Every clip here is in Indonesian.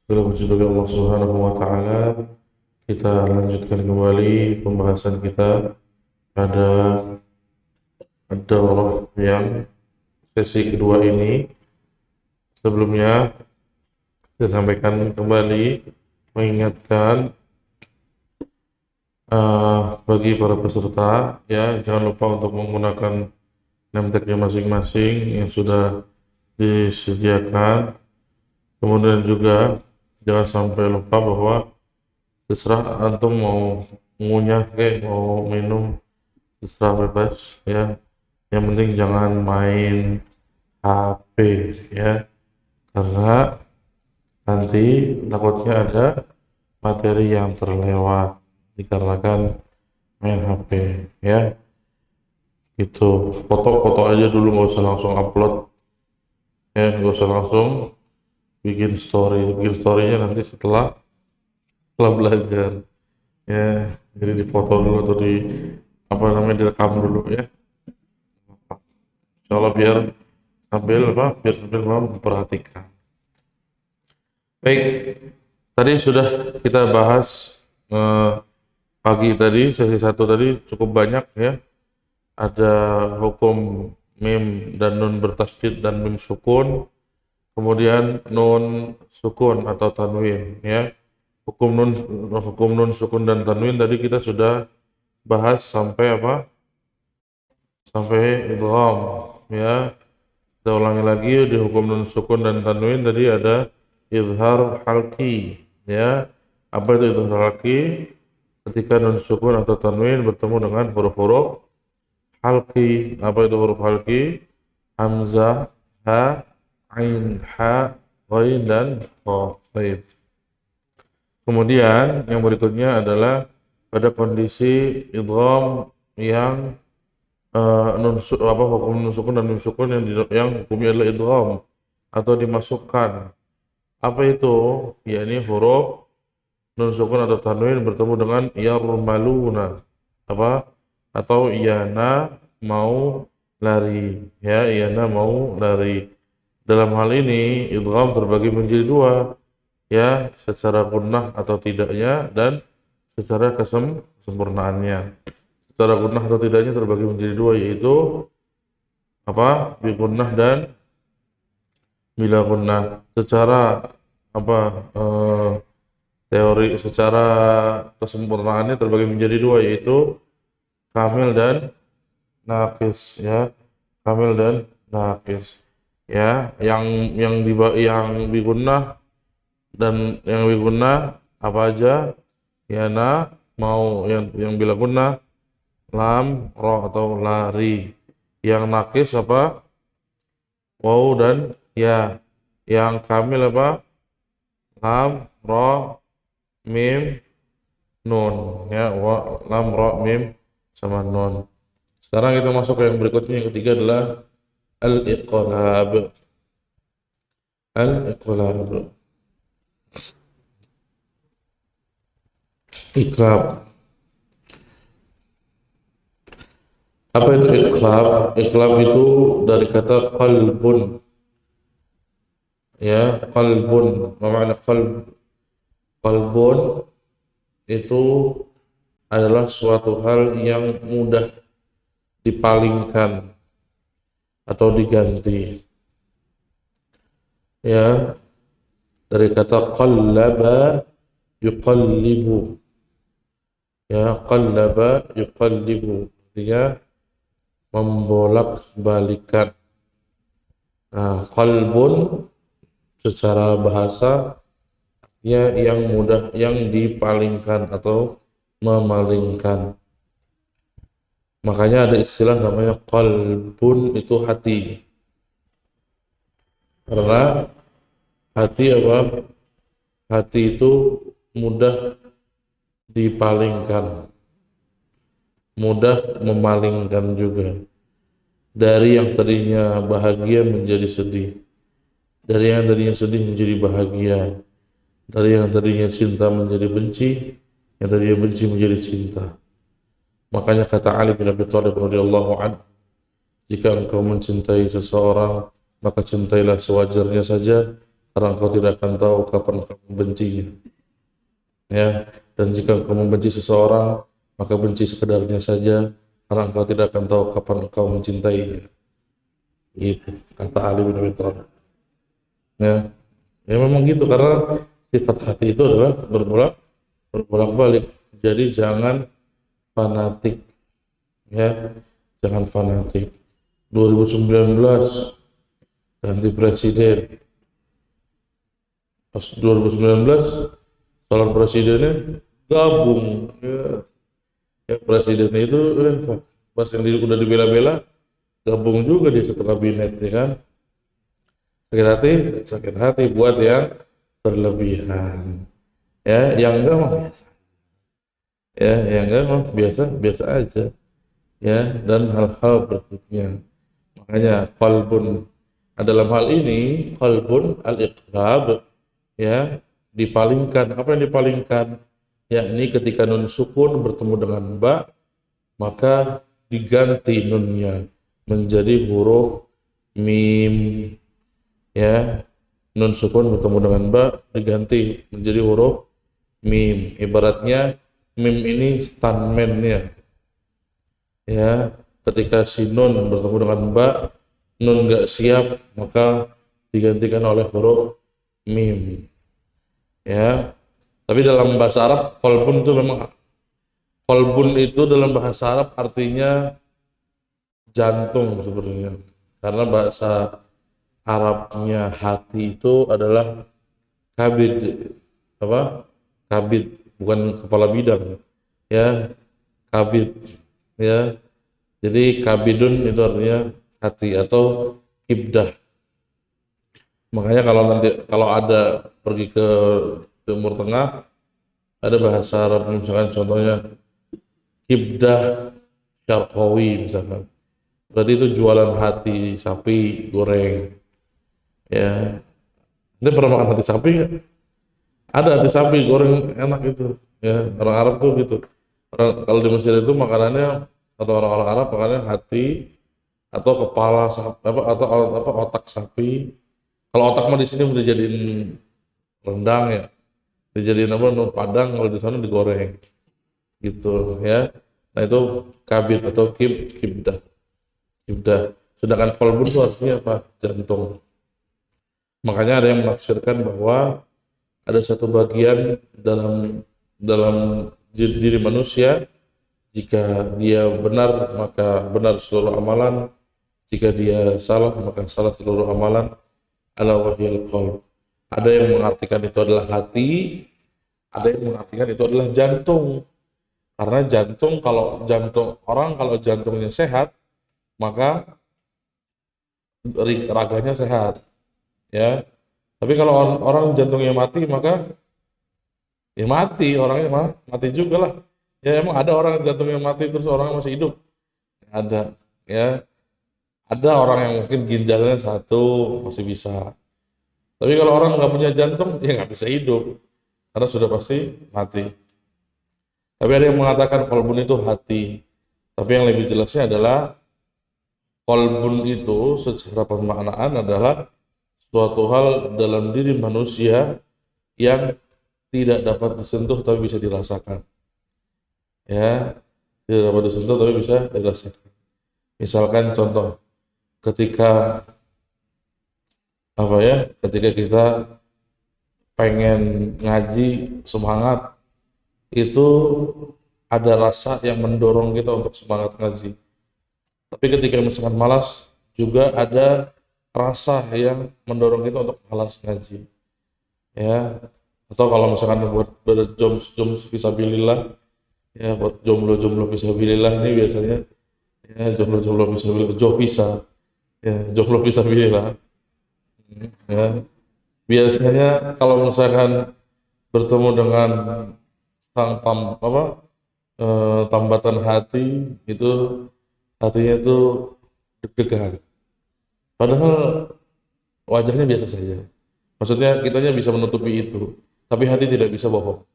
Segala puji bagi Allah Subhanahu wa Ta'ala. Kita lanjutkan kembali pembahasan kita pada daurah yang sesi kedua ini. Sebelumnya, saya sampaikan kembali mengingatkan bagi para peserta, ya jangan lupa untuk menggunakan name tag-nya masing-masing yang sudah disediakan. Kemudian juga jangan sampai lupa bahwa terserah antum mau ngunyah mau minum, terserah bebas ya. Yang penting jangan main HP ya, karena nanti takutnya ada materi yang terlewat dikarenakan main HP ya. Gitu, foto-foto aja dulu, nggak usah langsung upload ya, nggak usah langsung bikin storynya nanti setelah belajar ya. Jadi difoto dulu atau direkam dulu ya. Insyaallah biar sambil memperhatikan. Baik, tadi sudah kita bahas pagi tadi, sesi 1 tadi cukup banyak ya. Ada hukum mim dan nun bertasydid dan mim sukun, kemudian nun sukun atau tanwin ya. Hukum nun sukun dan tanwin tadi kita sudah bahas sampai sampai idgham ya. Kita ulangi lagi di hukum nun sukun dan tanwin tadi ada izhar halqi ya. Apa itu izhar halqi? Ketika nun sukun atau tanwin bertemu dengan huruf-huruf halqi. Apa itu huruf halqi? Hamzah, ha, ain, ha, ghain dan kha. Baik. Kemudian yang berikutnya adalah pada kondisi idgham yang hukum nun sukun dan mim sukun yang hukumnya adalah idgham atau dimasukkan. Apa itu? Yakni huruf nun sukun atau tanwin bertemu dengan yarmaluna atau yana mau lari ya, yana mau lari. Dalam hal ini idgham terbagi menjadi dua ya, secara gunnah atau tidaknya dan secara kesempurnaannya. Secara gunnah atau tidaknya terbagi menjadi dua, yaitu bi gunnah dan bila gunnah. Secara teori secara kesempurnaannya terbagi menjadi dua, yaitu kamil dan naqis ya. Kamil dan naqis ya. Yang bi gunnah dan yang bi gunnah apa aja? Yana mau, yang bila gunnah lam, ro atau lari. Yang naqis waw dan ya. Yang kamil lam, ro, mim, nun ya. Lam, ro, mim sama nun. Sekarang kita masuk ke yang berikutnya, yang ketiga adalah al-iqlab. Al-iqlab. Iqlab. Apa itu iqlab? Iqlab itu dari kata qalbun ya, qalbun. Apa makna qalb? Qalbun itu adalah suatu hal yang mudah dipalingkan atau diganti ya, dari kata qallaba yuqallibu ya. Qallaba yuqallibu artinya membolak-balikan. Nah, qalbun secara bahasa ya yang mudah, yang dipalingkan atau memalingkan. Makanya ada istilah namanya qalbun, itu hati. Karena hati hati itu mudah dipalingkan, mudah memalingkan juga. Dari yang tadinya bahagia menjadi sedih, dari yang tadinya sedih menjadi bahagia, dari yang tadinya cinta menjadi benci, yang tadinya benci menjadi cinta. Makanya kata Ali bin Abi Thalib radhiyallahu anhu, jika engkau mencintai seseorang, maka cintailah sewajarnya saja. karena engkau tidak akan tahu kapan engkau membencinya. Ya, dan jika engkau membenci seseorang, maka benci sekedarnya saja, karena engkau tidak akan tahu kapan engkau mencintainya. Gitu kata Ali bin Abi Thalib. Ya, ya memang gitu, karena sifat hati itu adalah berbolak-balik. Jadi jangan fanatik, ya, jangan fanatik. 2019 ganti presiden, pas 2019 calon presidennya gabung, ya presidennya itu pas yang udah dibela-bela gabung juga di satu kabinet, ya kan. Sakit hati buat yang berlebihan, ya yang enggak mah biasa, ya yang enggak mah biasa biasa aja, ya. Dan hal-hal berikutnya, makanya qalbun, dalam hal ini qalbun al-iqlab, ya, dipalingkan. Apa yang dipalingkan? Yakni ketika nun sukun bertemu dengan ba, maka diganti nunnya menjadi huruf mim, ya. Nun sukun bertemu dengan ba diganti menjadi huruf mim. Ibaratnya mim ini stuntman-nya, ya. Ketika si nun bertemu dengan ba, nun nggak siap, maka digantikan oleh huruf mim, ya. Tapi dalam bahasa Arab qalbun itu memang, qalbun itu dalam bahasa Arab artinya jantung sebenarnya, karena bahasa Arabnya hati itu adalah kabid, apa, kabid, bukan kepala bidang, ya, kabid, ya. Jadi kabidun itu artinya hati atau kibdah. Makanya kalau ada pergi ke Timur Tengah, ada bahasa Arab misalkan contohnya kibdah syarqawi misalkan, berarti itu jualan hati sapi goreng, ya. Ini pernah makan hati sapi nggak? Ada hati sapi goreng enak itu, ya. Orang Arab tuh gitu. Kalau di Mesir itu makanannya, atau orang-orang Arab makanannya hati atau kepala sapi, atau otak sapi. Kalau otak mah di sini udah jadiin rendang, ya, dijadiin padang, kalau di sana digoreng gitu, ya. Nah itu kabid atau kibdah, sedangkan qalbun itu artinya apa? Jantung. Makanya ada yang menafsirkan bahwa ada satu bagian dalam diri manusia, jika dia benar maka benar seluruh amalan, jika dia salah maka salah seluruh amalan. Ala wahyal qalb. Ada yang mengartikan itu adalah hati, ada yang mengartikan itu adalah jantung. Karena jantung, kalau jantungnya sehat, maka raganya sehat, ya. Tapi kalau orang jantungnya mati, maka ya mati, orangnya mati juga lah. Ya emang ada orang jantungnya mati terus orangnya masih hidup, ada, ya. Ada orang yang mungkin ginjalnya satu masih bisa. Tapi kalau orang nggak punya jantung, ya nggak bisa hidup, karena sudah pasti mati. Tapi ada yang mengatakan qalbun itu hati. Tapi yang lebih jelasnya adalah qalbun itu secara pemaknaan adalah suatu hal dalam diri manusia yang tidak dapat disentuh tapi bisa dirasakan, ya. Tidak dapat disentuh tapi bisa dirasakan. Misalkan contoh, ketika ketika kita pengen ngaji semangat, itu ada rasa yang mendorong kita untuk semangat ngaji. Tapi ketika misalkan malas, juga ada rasa yang mendorong kita untuk malas ngaji, ya. Atau kalau misalkan buat berjom fisabilillah, ya, buat jomblo fisabilillah ini biasanya, ya, jomblo fisabilillah, jovisa, ya, jomblo fisabilillah, ya. Biasanya kalau misalkan bertemu dengan sang tambatan hati, itu hatinya itu deg-degan. Padahal wajahnya biasa saja. Maksudnya kitanya bisa menutupi itu, tapi hati tidak bisa bohong,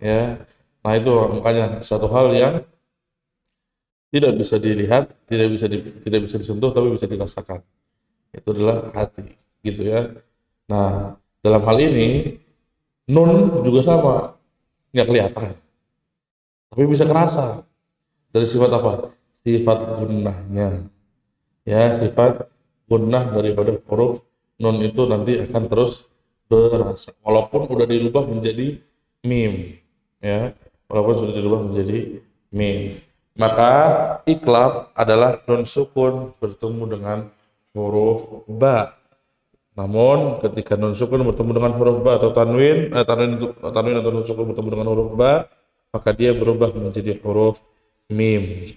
ya. Nah itu makanya satu hal yang tidak bisa dilihat, tidak bisa disentuh, tapi bisa dirasakan. Itu adalah hati, gitu, ya. Nah, dalam hal ini nun juga sama, nggak kelihatan, tapi bisa kerasa dari sifat apa? Sifat gunnahnya. Ya, sifat gunnah daripada huruf nun itu nanti akan terus berasa, walaupun udah dirubah menjadi mim, ya, walaupun sudah dirubah menjadi mim. Maka iklab adalah nun sukun bertemu dengan huruf ba. Namun ketika nun sukun bertemu dengan huruf ba atau tanwin atau nun sukun bertemu dengan huruf ba, maka dia berubah menjadi huruf mim.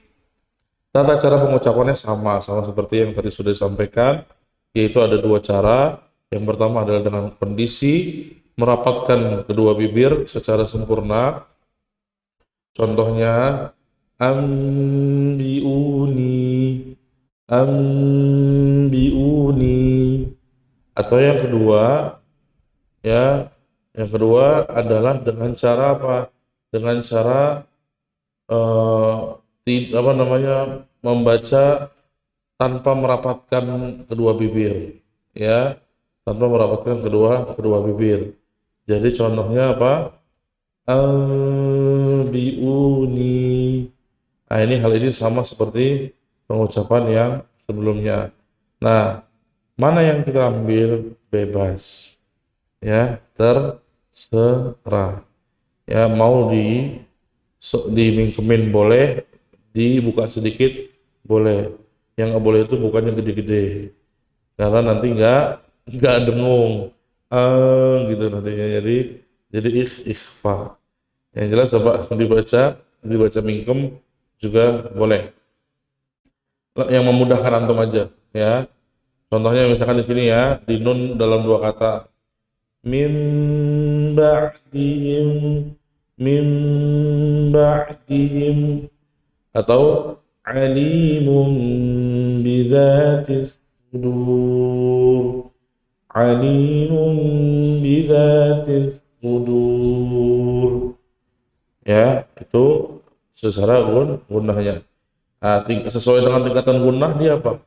Tata cara pengucapannya sama seperti yang tadi sudah disampaikan, yaitu ada dua cara. Yang pertama adalah dengan kondisi merapatkan kedua bibir secara sempurna. Contohnya, ambiuni, ambiuni. Atau yang kedua, ya, yang kedua adalah dengan cara apa? Dengan cara apa namanya, membaca tanpa merapatkan kedua bibir, ya, tanpa merapatkan kedua kedua bibir. Jadi contohnya apa? Albiuni. Nah, hal ini sama seperti pengucapan yang sebelumnya. Nah, mana yang kita ambil? Bebas, ya, terserah. Ya, mau dimingkemin boleh, dibuka sedikit boleh. Yang nggak boleh itu bukannya gede-gede, karena nanti nggak dengung, gitu nantinya. Jadi ikhfa. Yang jelas coba dibaca mingkem juga boleh. Yang memudahkan antum aja, ya. Contohnya misalkan di sini ya, di nun dalam dua kata, min ba'dihim, min ba'dihim, atau alimun bizatis sudur, alimun bizatis sudur, ya, itu secara gunnahnya. Nah, sesuai dengan tingkatan gunnah dia apa?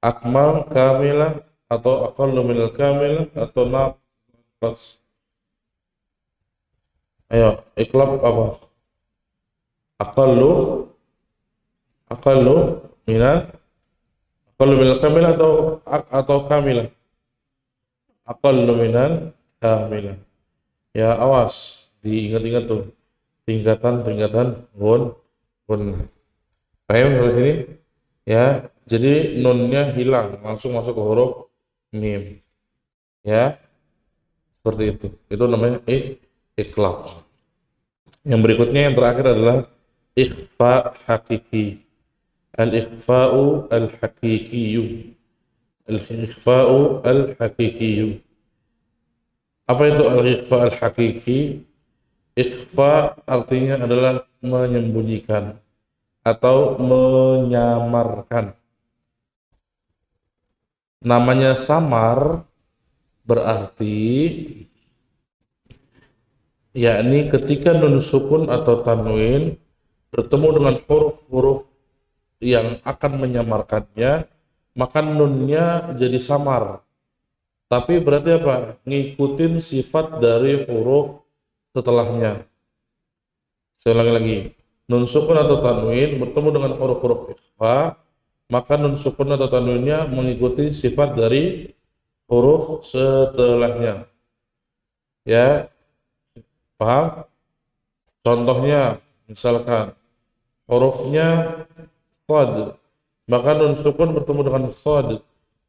Akmal, kamilah, atau aqallu minal kamilah, atau naqas. Ayo, iklab apa? Aqallu, aqallu minal, aqallu minal kamilah, atau kamilah. Aqallu minal kamilah. Ya, awas, diingat-ingat tuh tingkatan-tingkatan gunnah. Paham dari sini? Ya, jadi nunnya hilang, langsung masuk ke huruf mim. Ya, seperti itu. Itu namanya iklab. Yang berikutnya yang terakhir adalah ikhfa hakiki. Al-ikhfa'u al-hakikiyu. Al-ikhfa'u al-hakikiyu. Apa itu al-ikhfa al-hakiki? Ikhfa artinya adalah menyembunyikan atau menyamarkan. Namanya samar berarti yakni ketika nun sukun atau tanwin bertemu dengan huruf-huruf yang akan menyamarkannya, maka nunnya jadi samar. Tapi berarti apa? Ngikutin sifat dari huruf setelahnya. Saya ulangi lagi. Nun sukun atau tanwin bertemu dengan huruf-huruf ikhfa, maka nun sukun atau tanwinnya mengikuti sifat dari huruf setelahnya. Ya, paham? Contohnya, misalkan hurufnya shad, maka nun sukun bertemu dengan shad.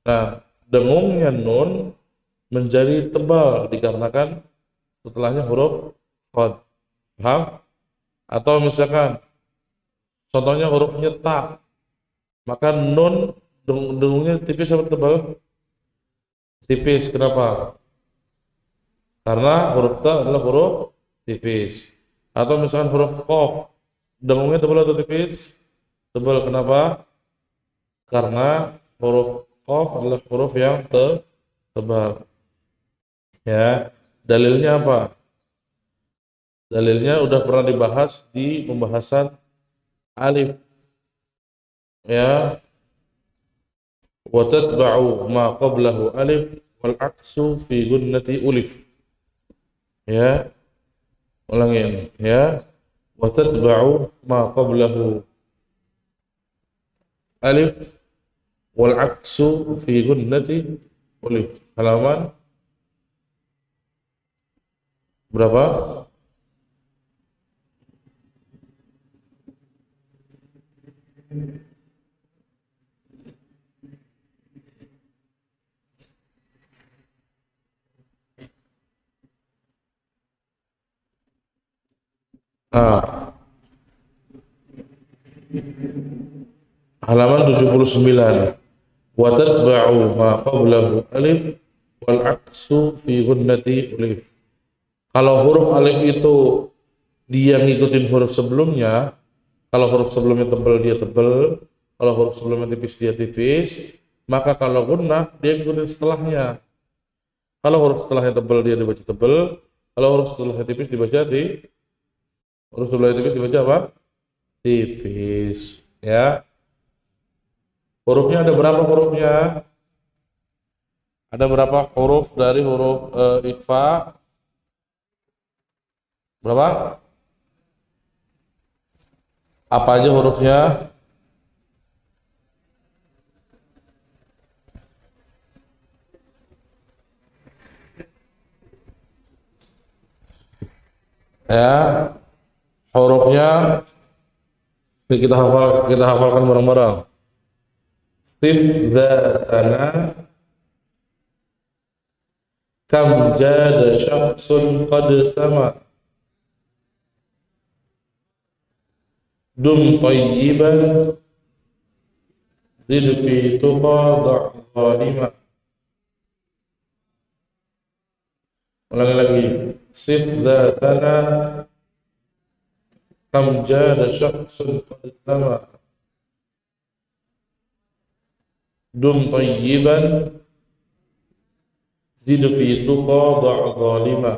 Nah, dengungnya nun menjadi tebal dikarenakan setelahnya huruf shad. Paham? Atau misalkan contohnya hurufnya ta, maka nun dengungnya tipis atau tebal? Tipis. Kenapa? Karena huruf ta adalah huruf tipis. Atau misalkan huruf qaf, dengungnya tebal atau tipis? Tebal. Kenapa? Karena huruf qaf adalah huruf yang tebal. Ya, dalilnya apa? Dalilnya udah pernah dibahas di pembahasan alif. Ya, wa tatba'u ma qablahu alif wal aksu fi gunnati ulif. Ya, ulangin ya. Wa tatba'u ma qablahu alif wal aksu fi gunnati ulif. Halaman berapa? Ah, halaman 79. Wa tatba'u ma qablahu alif wal aksu fi gunnati alif. Kalau huruf alif itu dia ngikutin huruf sebelumnya, kalau huruf sebelumnya tebal dia tebal, kalau huruf sebelumnya tipis dia tipis, maka kalau gunnah dia ngikutin setelahnya. Kalau huruf setelahnya tebal dia dibaca tebal, kalau huruf setelahnya tipis dibaca huruf setelahnya tipis dibaca apa? Tipis. Ya. Hurufnya ada berapa hurufnya? Ada berapa huruf dari huruf ikhfa? Berapa? Apa aja hurufnya? Ya, hurufnya kita hafalkan bareng-bareng. Sif dzatana kam jada syakhsun qad sama dum tayyiban zid fi tuqa da' zalima. Ulangi lagi. Sif dzatana kam jada syakhsun qad sama dum tayyiban zid fi tuqa da' zalima.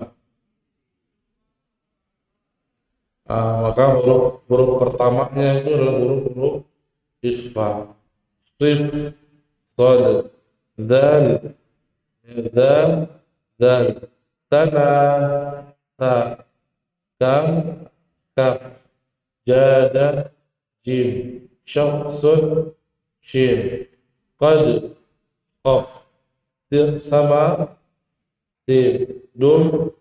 Maka huruf pertamanya itu adalah huruf ikhfa. Sif, sad, dal, dal, dal, tana, ta, kam, kaf, jada, jim, syakhsun, shin, qad, qaf, sama, tim, dum,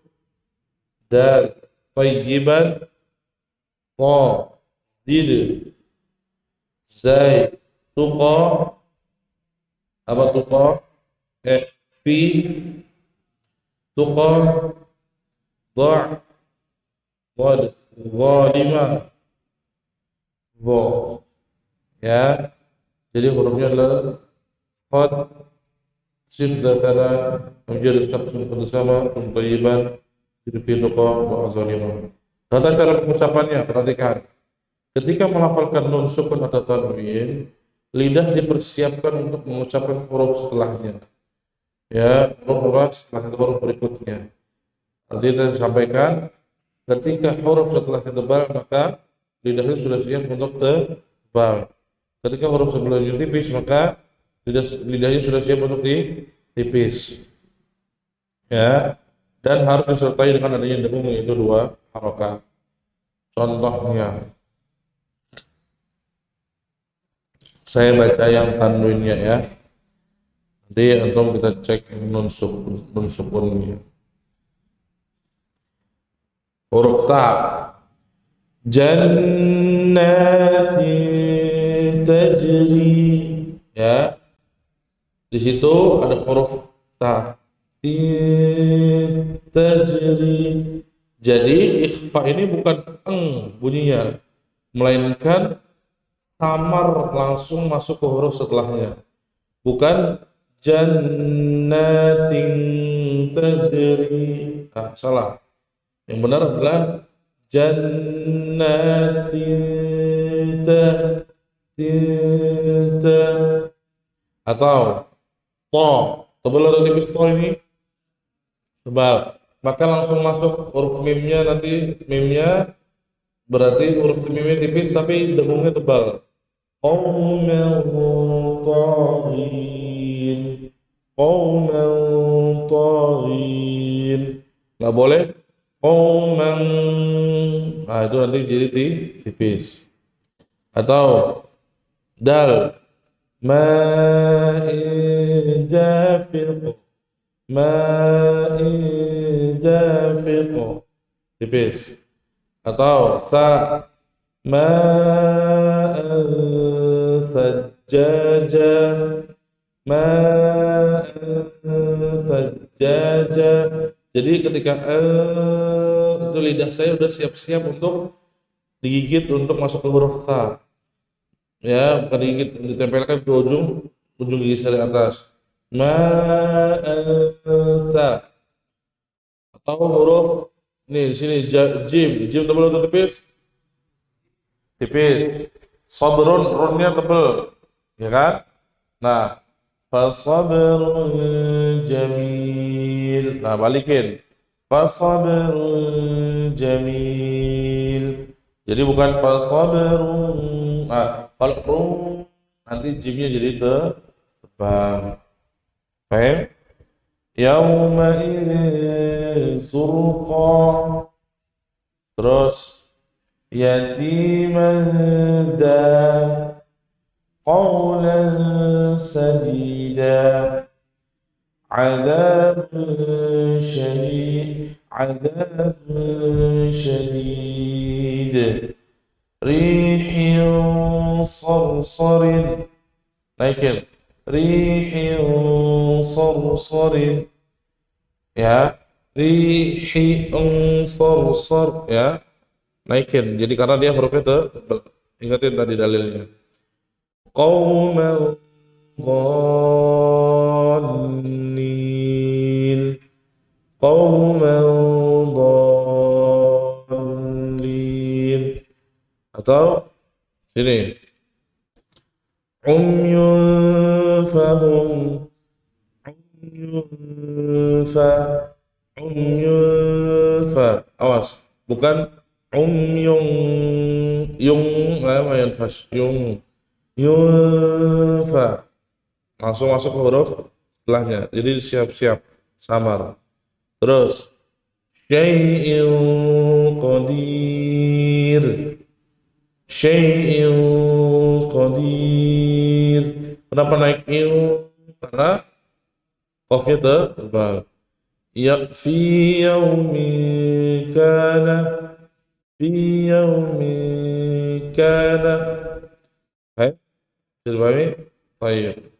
dal, tayyiban, ta, zid, zai, tuqa, apa tuqa? Fi, tuqa, da', wad, zalima, bo. Ya, jadi hurufnya adalah qad, sif, dzatana, menjadi syakhsun bersama, tayyiban, zid fi tuqa, da' zalima. Tata cara pengucapannya, perhatikan. Ketika melafalkan nun sukun atau tanwin, lidah dipersiapkan untuk mengucapkan huruf setelahnya. Ya, huruf setelah huruf berikutnya. Nanti kita sampaikan, ketika huruf setelahnya tebal, maka lidahnya sudah siap untuk tebal. Ketika huruf sebelumnya tipis, maka lidahnya sudah siap untuk tipis. Ya, dan harus disertai dengan adanya dengung, yaitu 2 harokat. Contohnya, saya baca yang tanwinnya ya. Nanti antum kita cek nun sukunnya. Huruf ta. Jannati tajri. Ya. Di situ ada huruf ta. Tajri. Jadi ikhfa ini bukan bunyinya, melainkan samar langsung masuk ke huruf setelahnya. Bukan jannatin tajri. Salah. Yang benar adalah jannatin atau to. Tebal atau tipis to ini? Tebal. Maka langsung masuk huruf mimnya, nanti mimnya berarti huruf mimnya tipis tapi dengungnya tebal. Qauman taghin, qauman طاغين. Nggak boleh qauman. Nah, itu nanti jadi tipis. Atau dal ma'in dafiq. Ma'in dafiq. Tipis. Atau sa ma'an sajjaja. Sajjaja. Jadi ketika itu lidah saya udah siap-siap untuk digigit untuk masuk ke huruf ta. Ya, bukan digigit, ditempelkan ke ujung gigi dari atas. Ta. Atau huruf nih di sini jim tebal atau tipis? Tipis. Sabrun, runnya tebal, ya kan? Nah, fasabrun jamil. Nah, balikin. Fasabrun jamil. Jadi bukan fasabrun. Nah, kalau run nanti jimnya jadi tebal. Paham? Yauma idzin surqa. Terus yatiman dza qawlan sadida. عذاب شديد ريح صرصر. naikin ريح صرصر ya, rihi صرصر ya, naikin jadi karena dia hurufnya tebal. Ingatin tadi dalilnya. Qauman dhalin. Qauman dhalin. Atau sini umyun fahum. Umyun fa. Awas, bukan umyung yung lumayan fas yung fa. Langsung masuk ke huruf setelahnya. Jadi siap-siap samar. Terus syai'in qadir. Syai'in qadir. Kenapa naik iu? Karena qafnya tebal. Ya fi yaumin kana. Fi yaumin kana. Hai, sudah dipahami? Baik.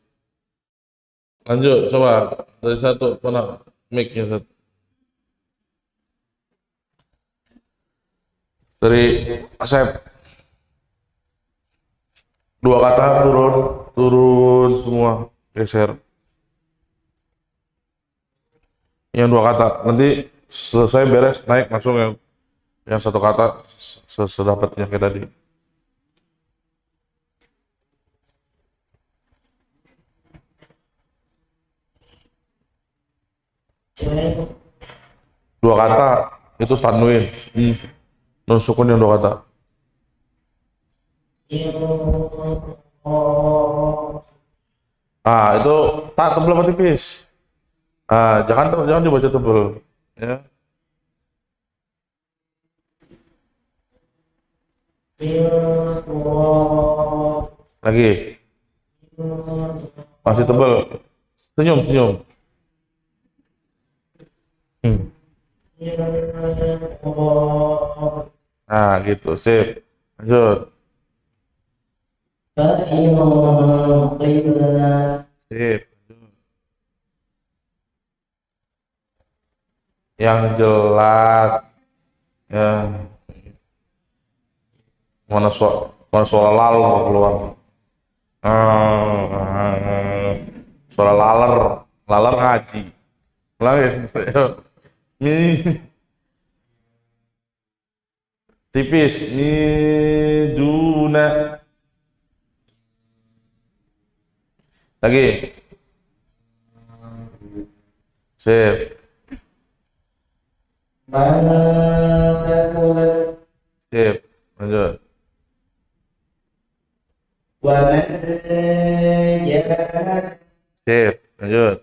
Lanjut, coba dari satu mana mic-nya satu. Dari Asep. Dua kata turun semua, geser. Yang dua kata nanti selesai beres naik langsung yang satu kata sedapatnya kayak tadi. Dua kata itu tanwin, nun sukun yang dua kata. Itu tak tebel apa tipis. Jangan dibaca tebel ya. Lagi masih tebel. Senyum. Gitu, sip. Lanjut. Sip. Yang jelas ya. Mana suara lal mau keluar. Suara laler ngaji. Lain. Tipis miduna. Lagi. Sip. Sip. Lanjut. Sip. Lanjut.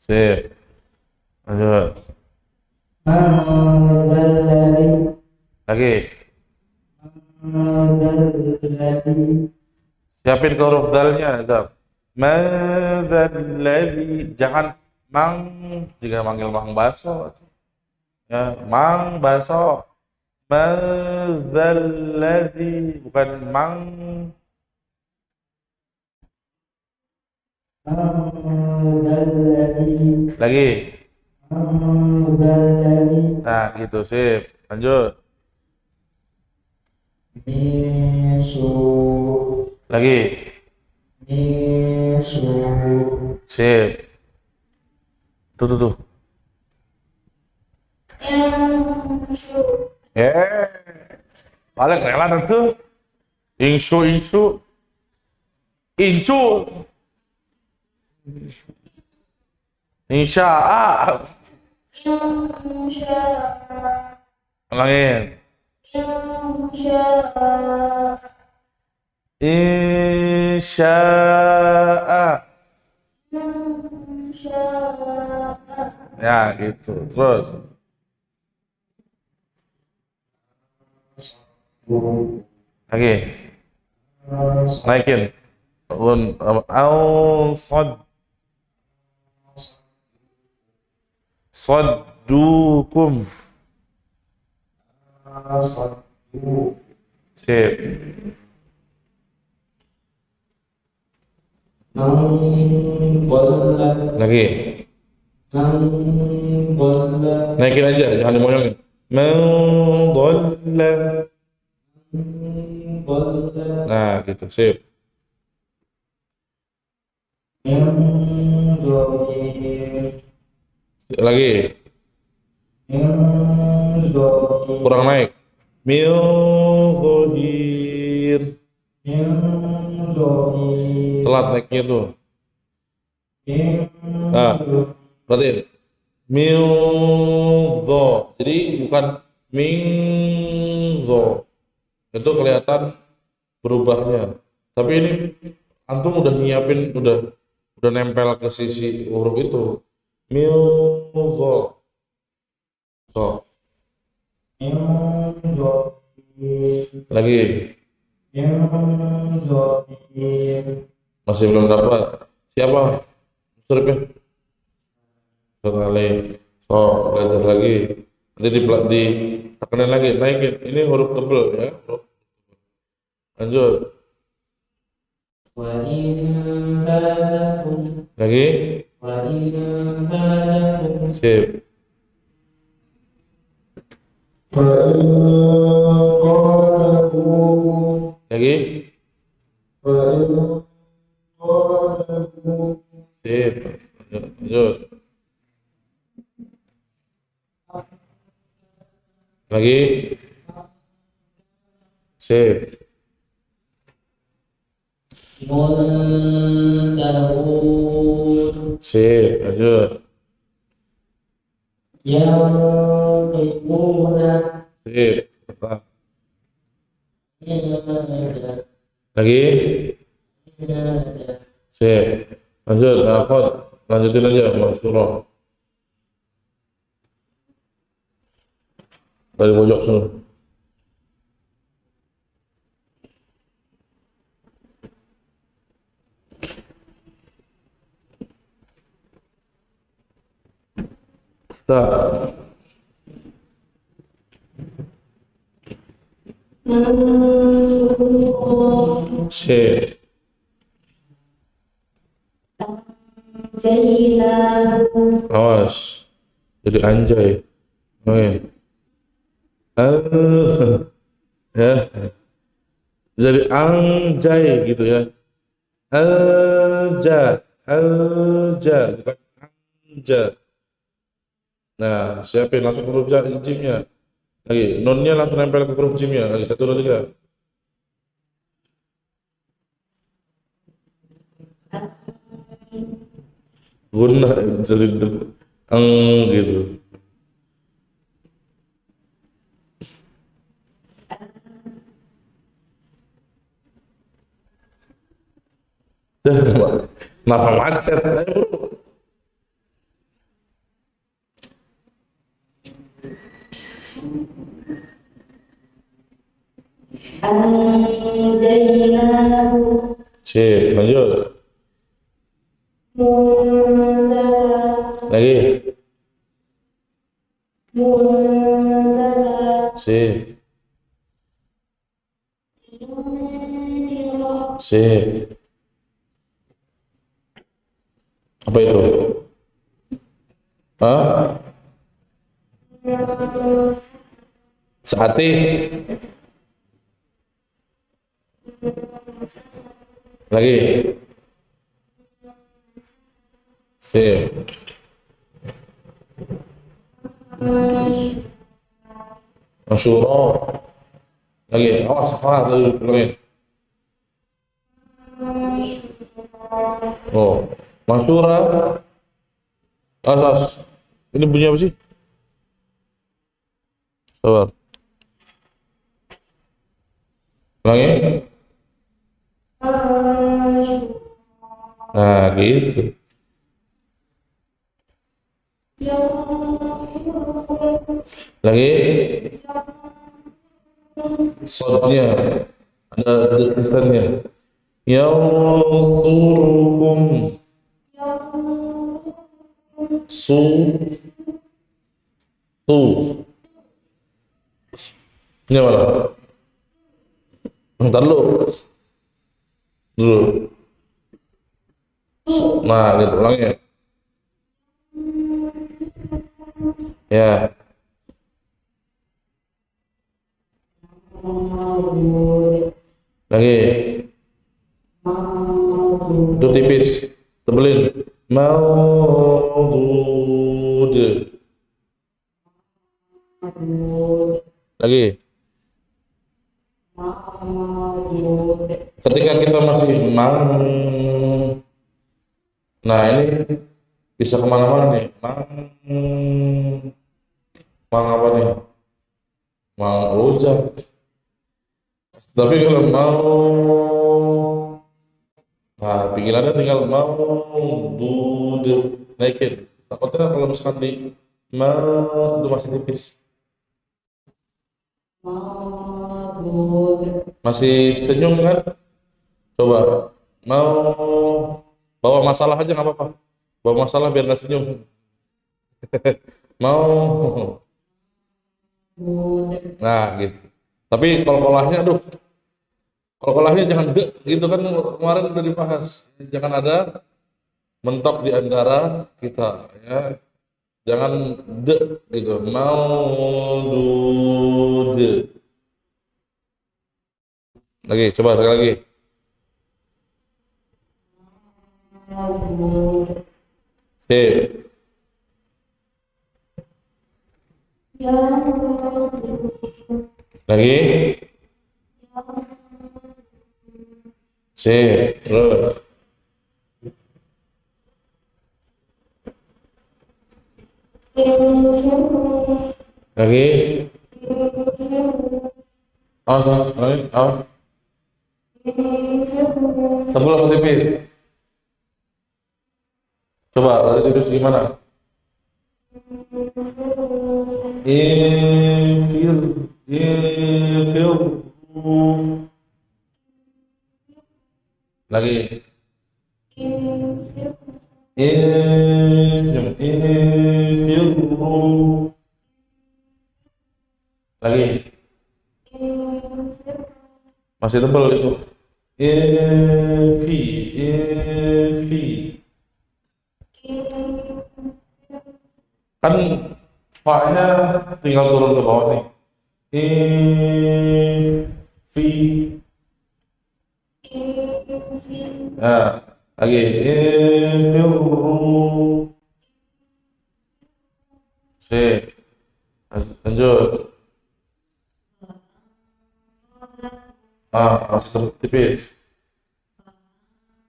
Sip. Lanjut. من ذا الذي Lagi. من ذا الذي Siapin ke huruf dalnya, Zab. Madzalladzi, jangan mang jika manggil mang baso. Ya, mang baso. Madzalladzi, bukan mang. من ذا الذي Lagi. من ذا الذي Nah, gitu sip. Lanjut. من سوء Lagi. من سوء Sip. Tuh. Eh, balik rela nanti. Insu. Incu. Insya Allah. Ulangin. Insya Allah. Ya, gitu. Terus. Lagi. Naikin. Saddukum. Sip. من ضل Lagi. من ضل Naikin aja, jangan dimoyongin. Man dhalla. من ضل Nah, gitu. Sip. من ضل Lagi. من ضل Kurang naik. Min dhahir. من ضل Telat naiknya tuh. من Nah, berarti min dho. Jadi bukan min dho. Itu kelihatan berubahnya. Tapi ini antum udah nyiapin, udah nempel ke sisi huruf itu. Min dho. So, من ضل lagi من ضل masih belum dapat. Siapa? Suripnya. Sekali. So, belajar lagi. Nanti ditekenin lagi, naikin. Ini huruf tebel ya. Lanjut. وإن بالكم Lagi. وإن بالكم Sip. وإن قاتلوكم Lagi. وإن قاتلوكم Sip. Lanjut. Lagi. Sip. منتهون Sip. Lanjut. ينطقون Sip. Lagi. Sip. Lanjut. Akhod. Lanjutin aja. Masyurah. Dari pojok sana. Start. Sip. Awas. Jadi anjay. Oke. Ya. Jadi anjay gitu ya. Alja, bukan anja. Nah, siapin langsung huruf jimnya. Lagi, nonnya langsung nempel ke huruf jimnya. Lagi, 1, 2, 3. Guna jadi gitu. Kenapa macet? Ayo, bro. أنجيناه Sip, lanjut. منزلا Lagi. منزلا Sip, لينذر sip. Apa itu? Hah? Sehati. Lagi. Sip. Masyuro. Lagi. Awas, salah tadi ulangin. Oh, Masyura. Awas. Ini bunyi apa sih? Sabar. Ulangi. Nah, gitu. Lagi. Sodnya. Ada desisannya. Yansurukum. Su. Su. Ini mana? Bentar lu. Dulu. Nah, gitu. Ulangi ya. Ya. Lagi. Itu tipis. Tebelin. Maudud. Lagi. Ketika kita masih nah ini bisa kemana-mana nih. Apa nih? Rujak. Tapi kalau nah pikirannya tinggal dud naikin. Takutnya kalau misalkan di itu masih tipis, masih senyum kan? Coba mau bawa masalah aja nggak apa-apa. Bawa masalah biar nggak senyum. Mau. Nah gitu. Tapi kalau kolahnya, aduh, kalau kolahnya jangan de gitu kan, kemarin udah dibahas. Jangan ada mentok di antara kita, ya. Jangan de gitu. De. Lagi, coba sekali lagi. Sip. Lagi. Sip. Terus. Lagi. Awas, lagi. Awas. Tebal apa tipis? Coba, tadi tipis gimana? Infil. Lagi. Infil. Lagi. Masih tebal itu. Infi. Kan fa-nya tinggal turun ke bawah nih. Infi. Nah, lagi. Infiru. Sip. Lanjut. Masih tipis.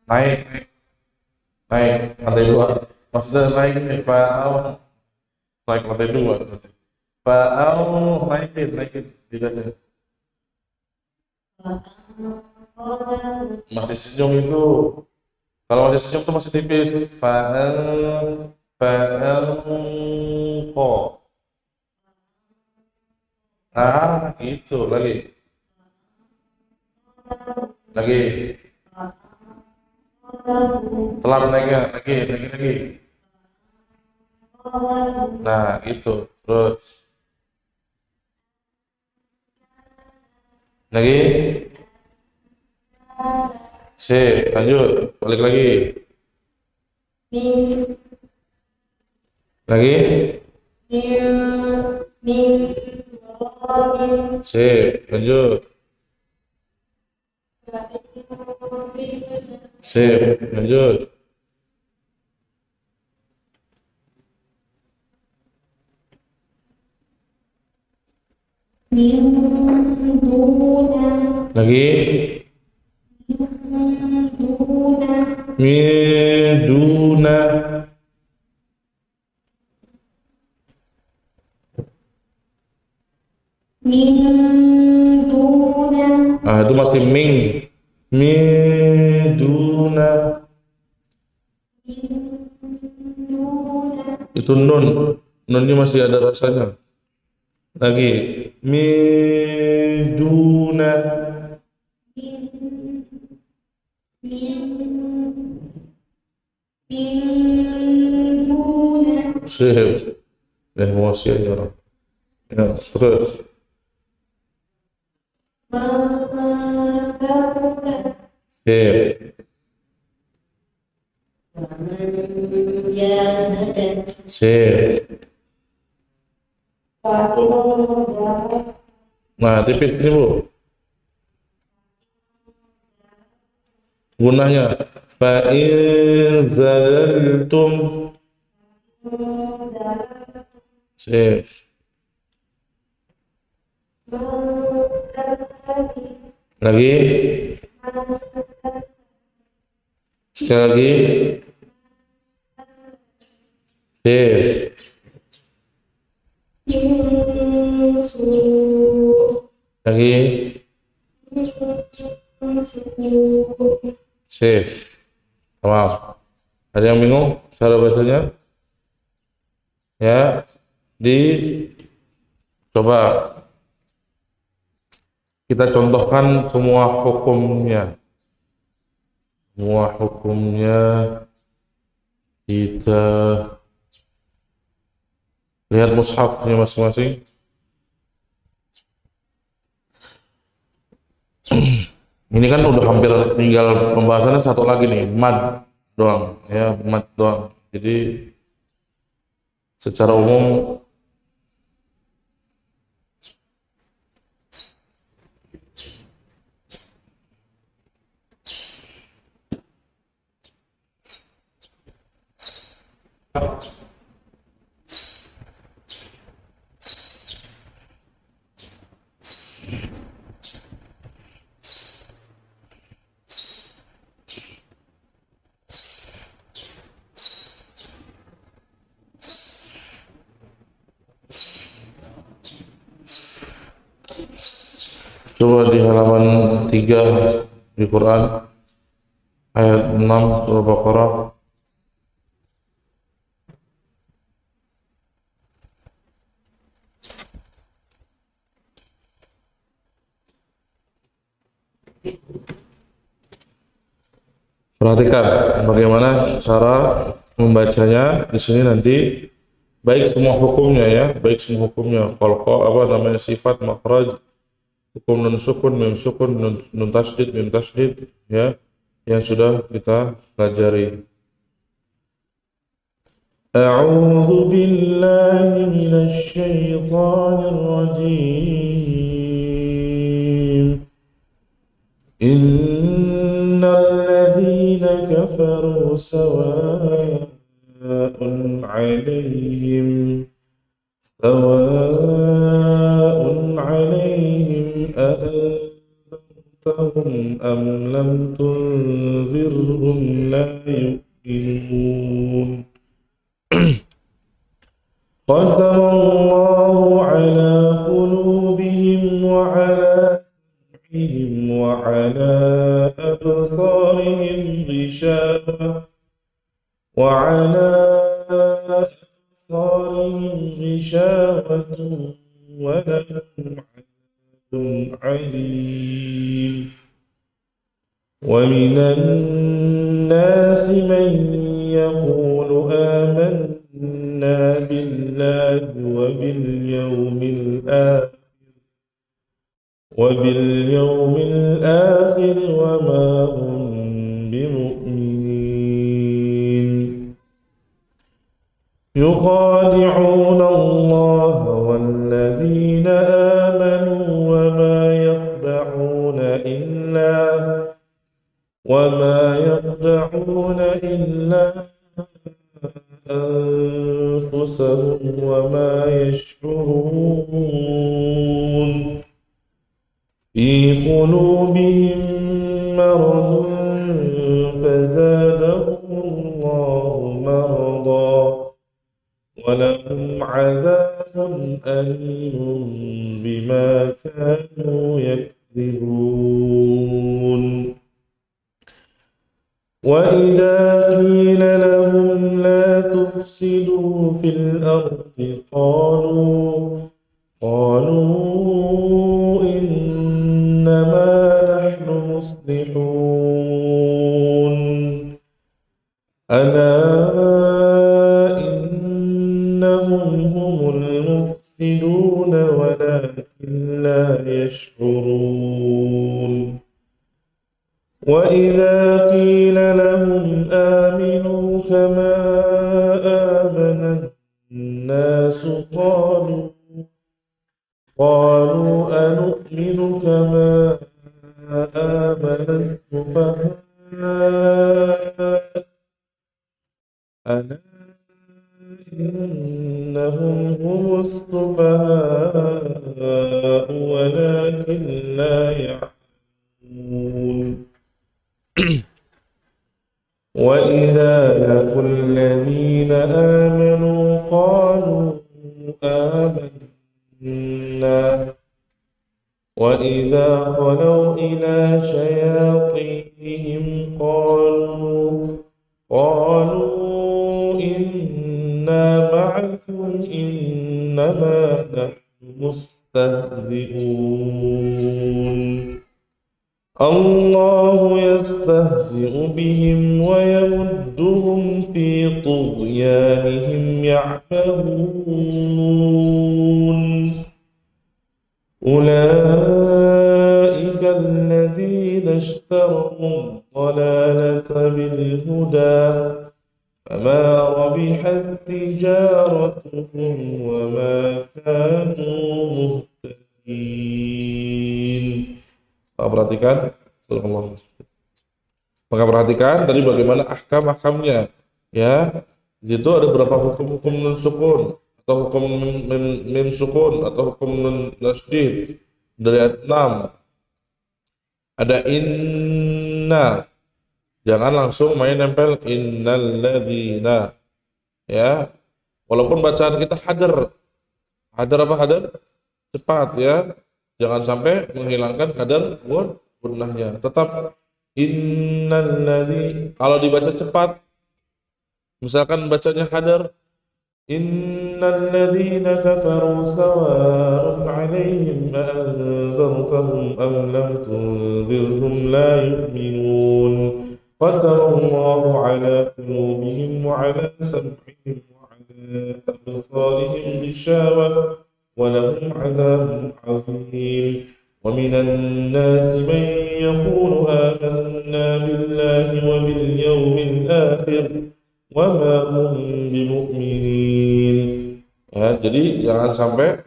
Naik lantai 2. Maksudnya naik nih, naik lantai 2 berarti. Naikin lidahnya. Masih senyum itu. Kalau masih senyum tuh masih tipis. Kok. Gitu lagi. Lagi. Telat naiknya. Lagi. Nah, itu. Terus. Lagi. Sip, lanjut. Balik lagi. Lagi. Sip, lanjut. Sip, lanjut. Lagi. Miduna. Ah, itu masih ming. Miduna. Itu nun. Nunnya masih ada rasanya. Lagi. Miduna. Sip. Emosi aja orang. Ya, terus. Sip. Sip. Nah, tipis ini Bu. Gunanya fa in zalaltum. Sip. Lagi. Sekali lagi. Sip. Lagi. Sip. Tamam. Ada yang bingung cara bacanya? Ya, coba kita contohkan semua hukumnya. Semua hukumnya kita lihat mushafnya masing-masing. Ini kan udah hampir tinggal pembahasannya satu lagi nih, mad doang ya, mad doang. Jadi secara umum coba di halaman 3 di Quran ayat 6 surah Baqarah. Perhatikan bagaimana cara membacanya di sini nanti, baik semua hukumnya ya, baik semua hukumnya. Qalqa apa namanya, sifat, makhraj, hukum nun sukun, mim sukun, nun tasydid, mim tasydid ya, yang sudah kita pelajari. A'udzu billahi minasy syaithanir rajim. Innal ladzina kafaru sawa'un 'alaihim أأنذرتهم أم لم تنذرهم لا يؤمنون ختم الله على قلوبهم وعلى سمعهم وعلى أبصارهم غشاوة ولهم عذاب عليم. ومن الناس من يقول آمنا بالله وباليوم الآخر وما هم بمؤمنين يخادعون الله والذين آمنوا وما يخدعون إلا أنفسهم وما يشعرون في قلوبهم مرض فزادهم الله مرضا ولهم عذاب أليم بما كانوا يكذبون وإذا قيل لهم لا تفسدوا في الأرض قالوا إنما نحن مصلحون ألا إنهم هم المفسدون ولكن لا يشعرون وإذا قيل لهم آمنوا كما آمن الناس قالوا أنؤمن كما آمن السفهاء ألا إنهم هم السفهاء ولكن لا يعلمون وإذا لقوا الذين آمنوا قالوا آمنا وإذا خلوا إلى شياطينهم قالوا إنا معكم إنما نحن مستهزئون الله يستهزئ بهم ويمدهم في طغيانهم يعمهون أولئك الذين اشتروا الضلالة بالهدى فما ربحت تجارتهم وما كانوا مهتدين. Perhatikan, Allah. Maka perhatikan tadi bagaimana ahkam-ahkamnya, ya. Di situ ada beberapa hukum-hukum nun sukun atau hukum mim sukun atau hukum nun tasydid dari ayat 6. Ada inna, jangan langsung main nempel innalladzina, ya. Walaupun bacaan kita hadar apa hadar? Cepat, ya. Jangan sampai menghilangkan kadar gunnahnya. Tetap innalladzi, kalau dibaca cepat, misalkan bacanya hadar, innalladzina kafaru sawa'un 'alaihim anzartahum am lam tunzirhum la yu'minun. Fatamallahu 'ala qulubihim wa 'ala sam'ihim wa 'ala absarihim ghishawah ولهم عذاب عظيم ومن الناس من يقول آمنا بالله وباليوم الآخر وما هم بمؤمنين. Ya, jadi jangan sampai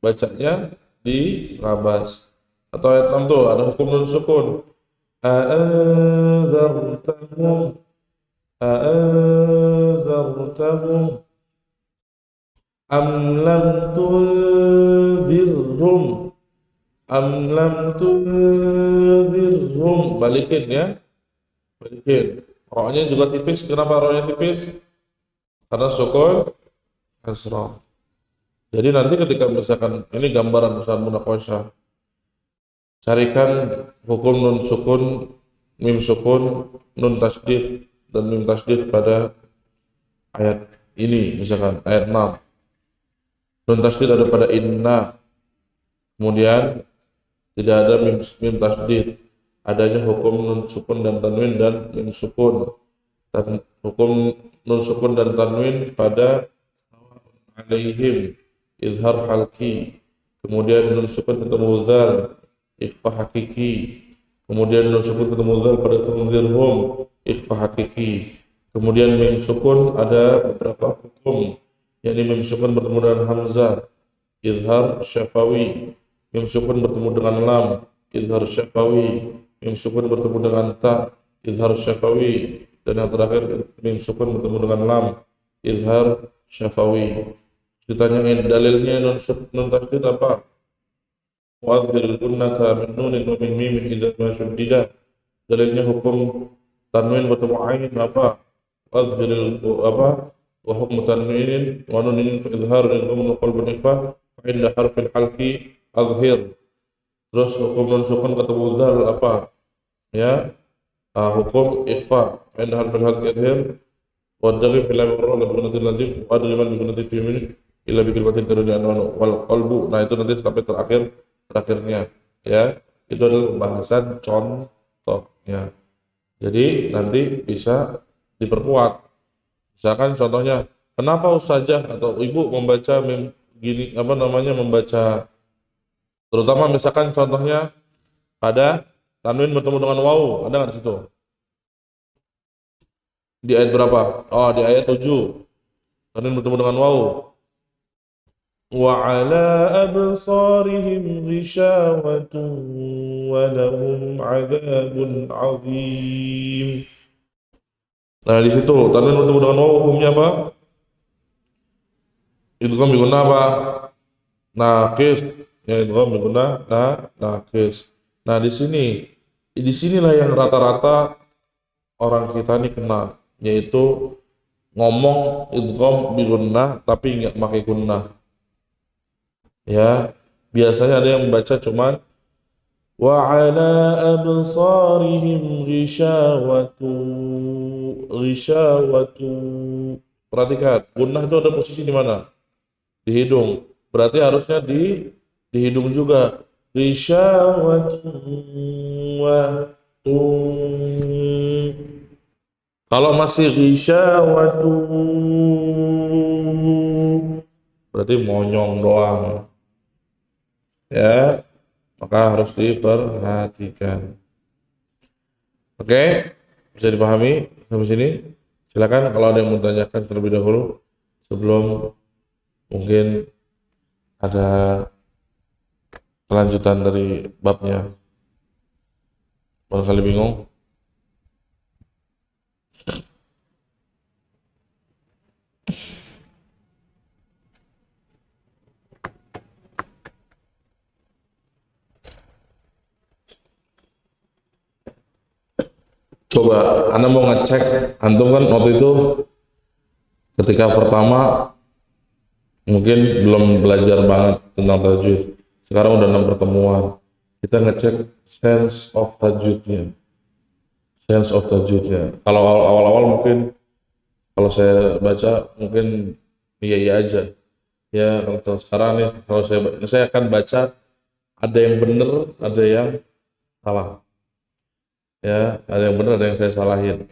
bacanya dirabas. Atau ayat 6 tuh ada hukum nun sukun. A'anzartahum am lam tunzirhum, balikin, ya, balikin. Roknya juga tipis. Kenapa roknya tipis? Karena sukun kasrah. Jadi nanti ketika misalkan ini gambaran usaha munaqasyah, carikan hukum nun sukun, mim sukun, nun tasydid dan mim tasydid pada ayat ini, misalkan ayat 6. Nun tasydid ada pada inna, kemudian tidak ada mim tasydid. adanya hukum nun sukun dan tanwin dan mim sukun, dan hukum nun sukun dan tanwin pada alaihim izhar halki, kemudian nun sukun ketemu zal ikhfa hakiki, kemudian nun sukun ketemu zal pada tunzirhum ikhfa hakiki, kemudian mim sukun ada beberapa hukum, yakni mim sukun bertemu dengan hamzah izhar syafawi, mim sukun bertemu dengan lam izhar syafawi, mim sukun bertemu dengan ta izhar syafawi, dan yang terakhir mim sukun bertemu dengan lam izhar syafawi. Ditanyain dalilnya nun tasydid apa? Wa adhiril gunnata min nunin wa min mimin idza ma shuddida. Dalilnya hukum tanwin bertemu ain apa? Wa adhiril apa? Wa hukmu tanwinin wa nunin fa izharun lil ghamma qalbun ikhfa fa inda harfil halqi azhir. Terus hukum nun sukun ketemu zal apa? Ya, hukum ikhfa fa inda harfil halqi azhir. Wa daghi fil lam wa gunatil lazim wa adliman bi gunatil fi'min illa bi kalimatin tadullu wal qalbu. Nah, itu nanti sampai terakhirnya ya. Itu adalah pembahasan contohnya. Jadi nanti bisa diperkuat. Misalkan contohnya, kenapa ustazah atau ibu membaca gini apa namanya membaca, terutama misalkan contohnya pada tanwin bertemu dengan wawu, ada nggak di situ? Di ayat berapa? Oh, di ayat 7. Tanwin bertemu dengan wawu. Wa ala absarihim ghishawatun wa lahum 'adzabun 'adzim. Nah, di situ tanwin bertemu dengan wawu hukumnya apa? Idgham bi gunnah apa? Naqis. Ya, idgham bi gunnah naqis. Nah, di sinilah yang rata-rata orang kita ini kena, yaitu ngomong idgham bi gunnah tapi nggak pakai gunnah. Ya, biasanya ada yang membaca cuman wa ala absarihim ghishawatu. Perhatikan, gunnah itu ada posisi di mana? Di hidung. Berarti harusnya di hidung juga. Ghishawatu wa kalau masih ghishawatu berarti monyong doang. Ya, maka harus diperhatikan. Oke, bisa dipahami sampai sini? Silakan kalau ada yang mau tanyakan terlebih dahulu sebelum mungkin ada kelanjutan dari babnya. Barangkali bingung? Coba, Anda mau ngecek, antum kan waktu itu ketika pertama mungkin belum belajar banget tentang tajwid. Sekarang udah 6 pertemuan. Kita ngecek sense of tajwidnya. Kalau awal-awal mungkin kalau saya baca mungkin iya aja. Ya, kalau sekarang nih kalau saya akan baca ada yang benar, ada yang salah. Ya, ada yang benar, ada yang saya salahin.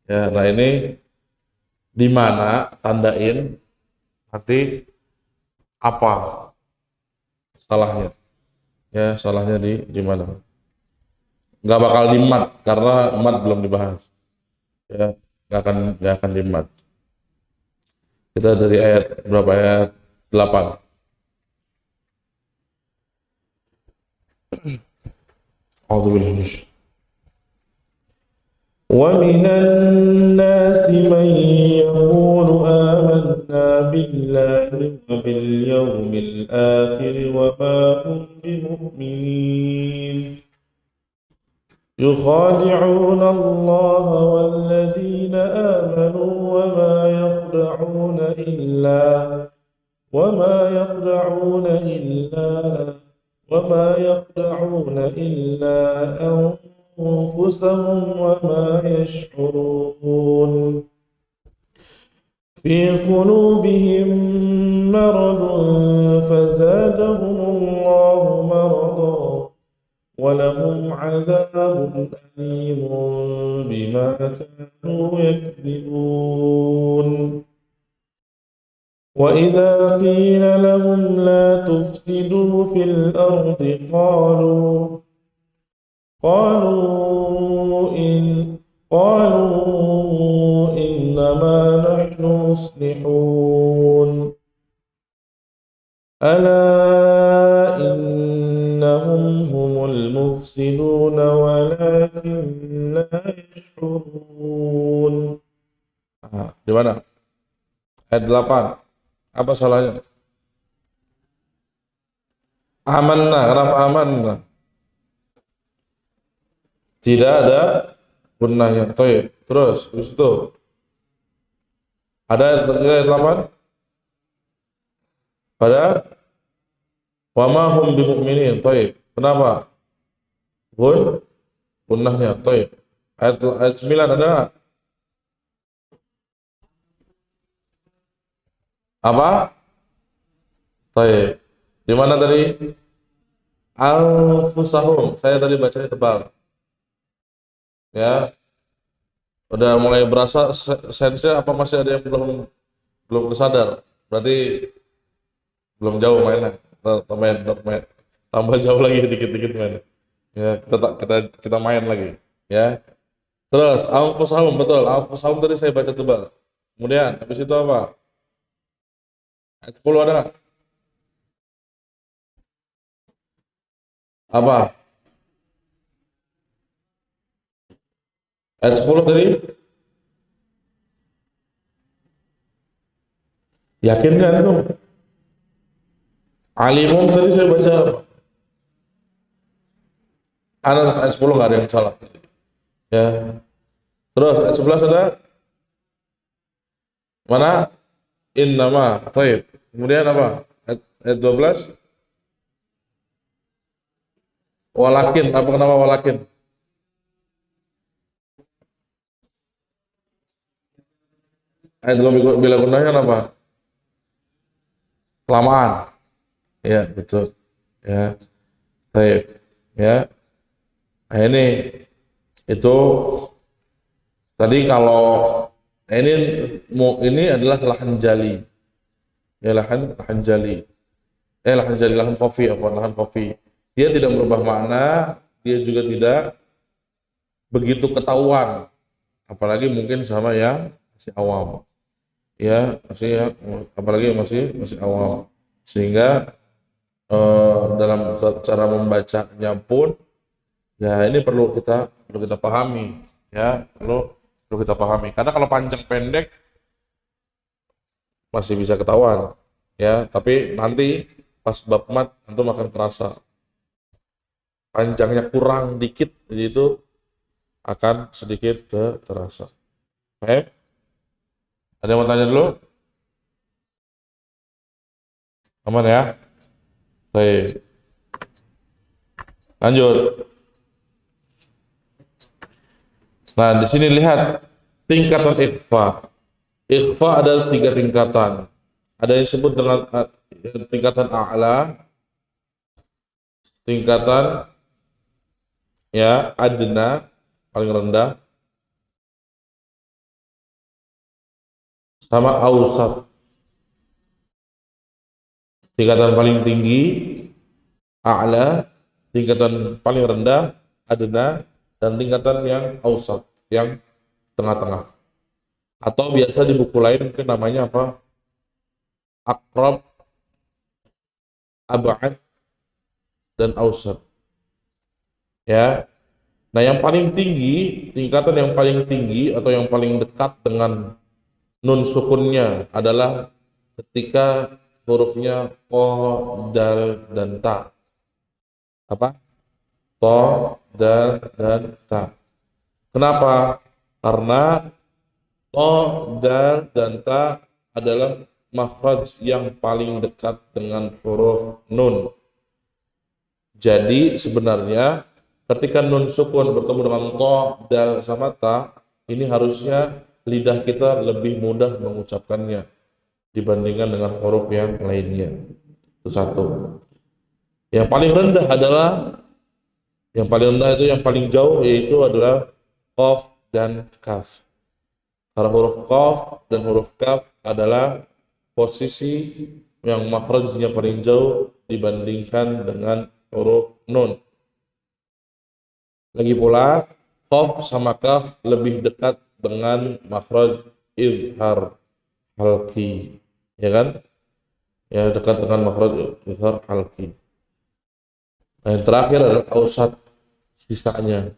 Ya, nah ini di mana tandain nanti apa salahnya? Ya, salahnya di mana? Nggak bakal di mat karena mat belum dibahas. Ya, nggak akan di mat. Kita dari ayat berapa, ayat 8. A'udzubillahi ومن الناس من يقول آمنا بالله وباليوم الآخر وما هم بمؤمنين يخادعون الله والذين آمنوا وما يخدعون إلا أنفسهم وما يشعرون في قلوبهم مرض فزادهم الله مرضا ولهم عذاب أليم بما كانوا يكذبون وإذا قيل لهم لا تفسدوا في الأرض قالوا إنما نحن مصلحون ألا إنهم هم المفسدون ولكن لا يشعرون. Di mana? Ayat 8. Apa salahnya? Amanna, kenapa amanna? Tidak ada gunnahnya. Toib. Terus, habis itu ada ayat 8 pada wa ma hum bimu'minin. Toib. Kenapa? Gunnahnya. Toib. Ayat 9 ada nggak? Apa? Toib. Di mana tadi? Anfusahum. Saya tadi bacanya tebal. Ya, udah mulai berasa sense-nya apa masih ada yang belum kesadar? Berarti belum jauh mainnya. Tambah jauh lagi dikit-dikit main. Ya, kita main lagi. Ya. Terus anfusahum, betul. Anfusahum tadi saya baca tebal. Kemudian habis itu apa? Ayat 10 ada nggak? Apa? Ayat 10 tadi? Yakin kan itu? Alimum tadi saya baca apa? Ayat 10 nggak ada yang salah. Ya. Terus ayat 11 ada? Mana? Innama. Taib. Kemudian apa? Ayat 12? Walakin. Apa kenapa walakin? Ayat bila gunanya apa? Kelamaan. Ya, betul. Ya. Taib. Ya. Nah, itu tadi kalau ini adalah lahan jali. Ya, lahan jali. Lahan kopi, lahan kopi. Dia tidak merubah makna, dia juga tidak begitu ketahuan. Apalagi mungkin sama yang masih awam. Ya, apalagi masih awam. Sehingga dalam cara membacanya pun ya ini perlu kita pahami, ya perlu kita pahami. Karena kalau panjang pendek masih bisa ketahuan, ya. Tapi nanti pas bab mat antum akan terasa panjangnya kurang dikit, jadi itu akan sedikit terasa. Baik, ada yang mau tanya dulu? Aman ya? Baik, lanjut. Nah, di sini lihat tingkatan ikhfa. Ikhfa ada 3 tingkatan. Ada yang disebut dengan tingkatan a'la, tingkatan ya adna paling rendah, sama ausat. Tingkatan paling tinggi a'la, tingkatan paling rendah adna, dan tingkatan yang ausat, yang tengah-tengah. Atau biasa di buku lain mungkin namanya apa? Aqrab, ab'ad, dan ausat. Ya. Nah, yang paling tinggi, tingkatan yang paling tinggi atau yang paling dekat dengan nun sukunnya adalah ketika hurufnya ko, dal, dan ta. Apa? To, dal, dan ta. Kenapa? Karena to, dal, dan ta adalah makhraj yang paling dekat dengan huruf nun. Jadi sebenarnya ketika nun sukun bertemu dengan to, dal, sama ta, ini harusnya lidah kita lebih mudah mengucapkannya dibandingkan dengan huruf yang lainnya. Itu satu. Yang paling rendah adalah Yang paling rendah itu yang paling jauh, yaitu adalah qaf dan kaf. Karena huruf qaf dan huruf kaf adalah posisi yang makhrajnya paling jauh dibandingkan dengan huruf nun. Lagi pula, qaf sama kaf lebih dekat dengan makhraj izhar halqi, ya kan? Ya, dekat dengan makhraj izhar halqi. Nah, yang terakhir adalah ausat, sisanya.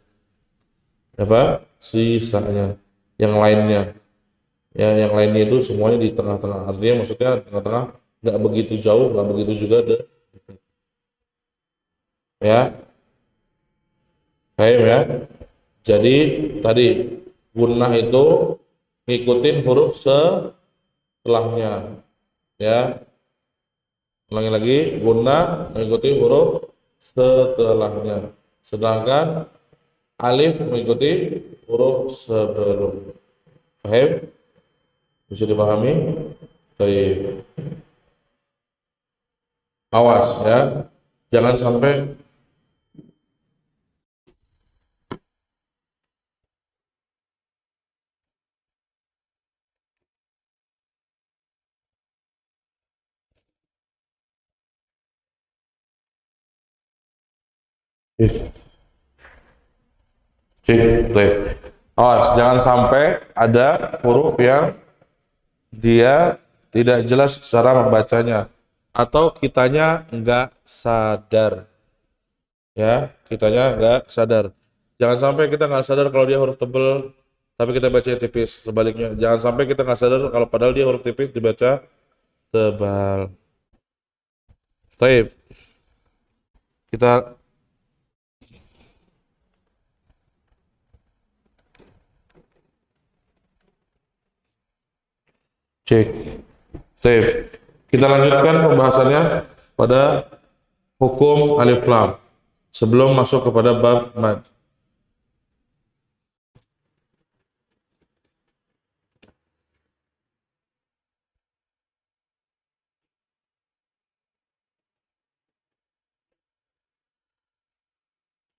Apa? Sisanya. Yang lainnya. Ya, yang lainnya itu semuanya di tengah-tengah. Artinya maksudnya tengah-tengah, nggak begitu jauh, nggak begitu juga dekat. Ya, paham ya? Jadi tadi gunnah itu ngikutin huruf setelahnya. Ya, ulangi lagi, gunnah mengikuti huruf setelahnya. Sedangkan alif mengikuti huruf sebelum. Paham? Bisa dipahami? Baik. Awas ya, jangan sampai cek, baik. Awas, jangan sampai ada huruf yang dia tidak jelas cara membacanya atau kitanya nggak sadar, ya, kitanya nggak sadar. Jangan sampai kita nggak sadar kalau dia huruf tebel tapi kita baca tipis. Sebaliknya, jangan sampai kita nggak sadar kalau padahal dia huruf tipis dibaca tebal. Baik, kita cek. Baik, kita lanjutkan pembahasannya pada hukum alif lam sebelum masuk kepada bab mad.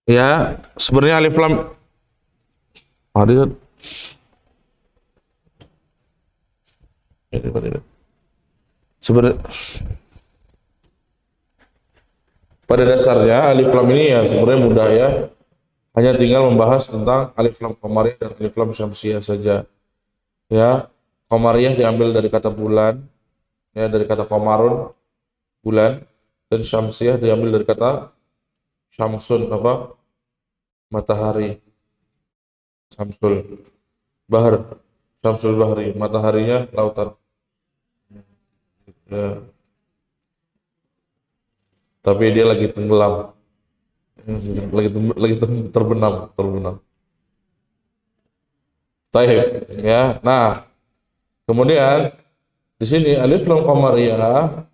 Ya, sebenarnya alif lam hadir. Sebenarnya pada dasarnya alif lam ini ya sebenarnya mudah ya. Hanya tinggal membahas tentang alif lam qamariyah dan alif lam syamsiyah saja. Ya, qamariyah diambil dari kata bulan, ya dari kata qamarun, bulan, dan syamsiyah diambil dari kata syamsun, apa? Matahari. Syamsul bahar, syamsul bahri, mataharinya lautan. Ya, tapi dia lagi tenggelam. Terbenam, terbenam. Taib, ya. Nah, kemudian di sini alif lam qamariyah,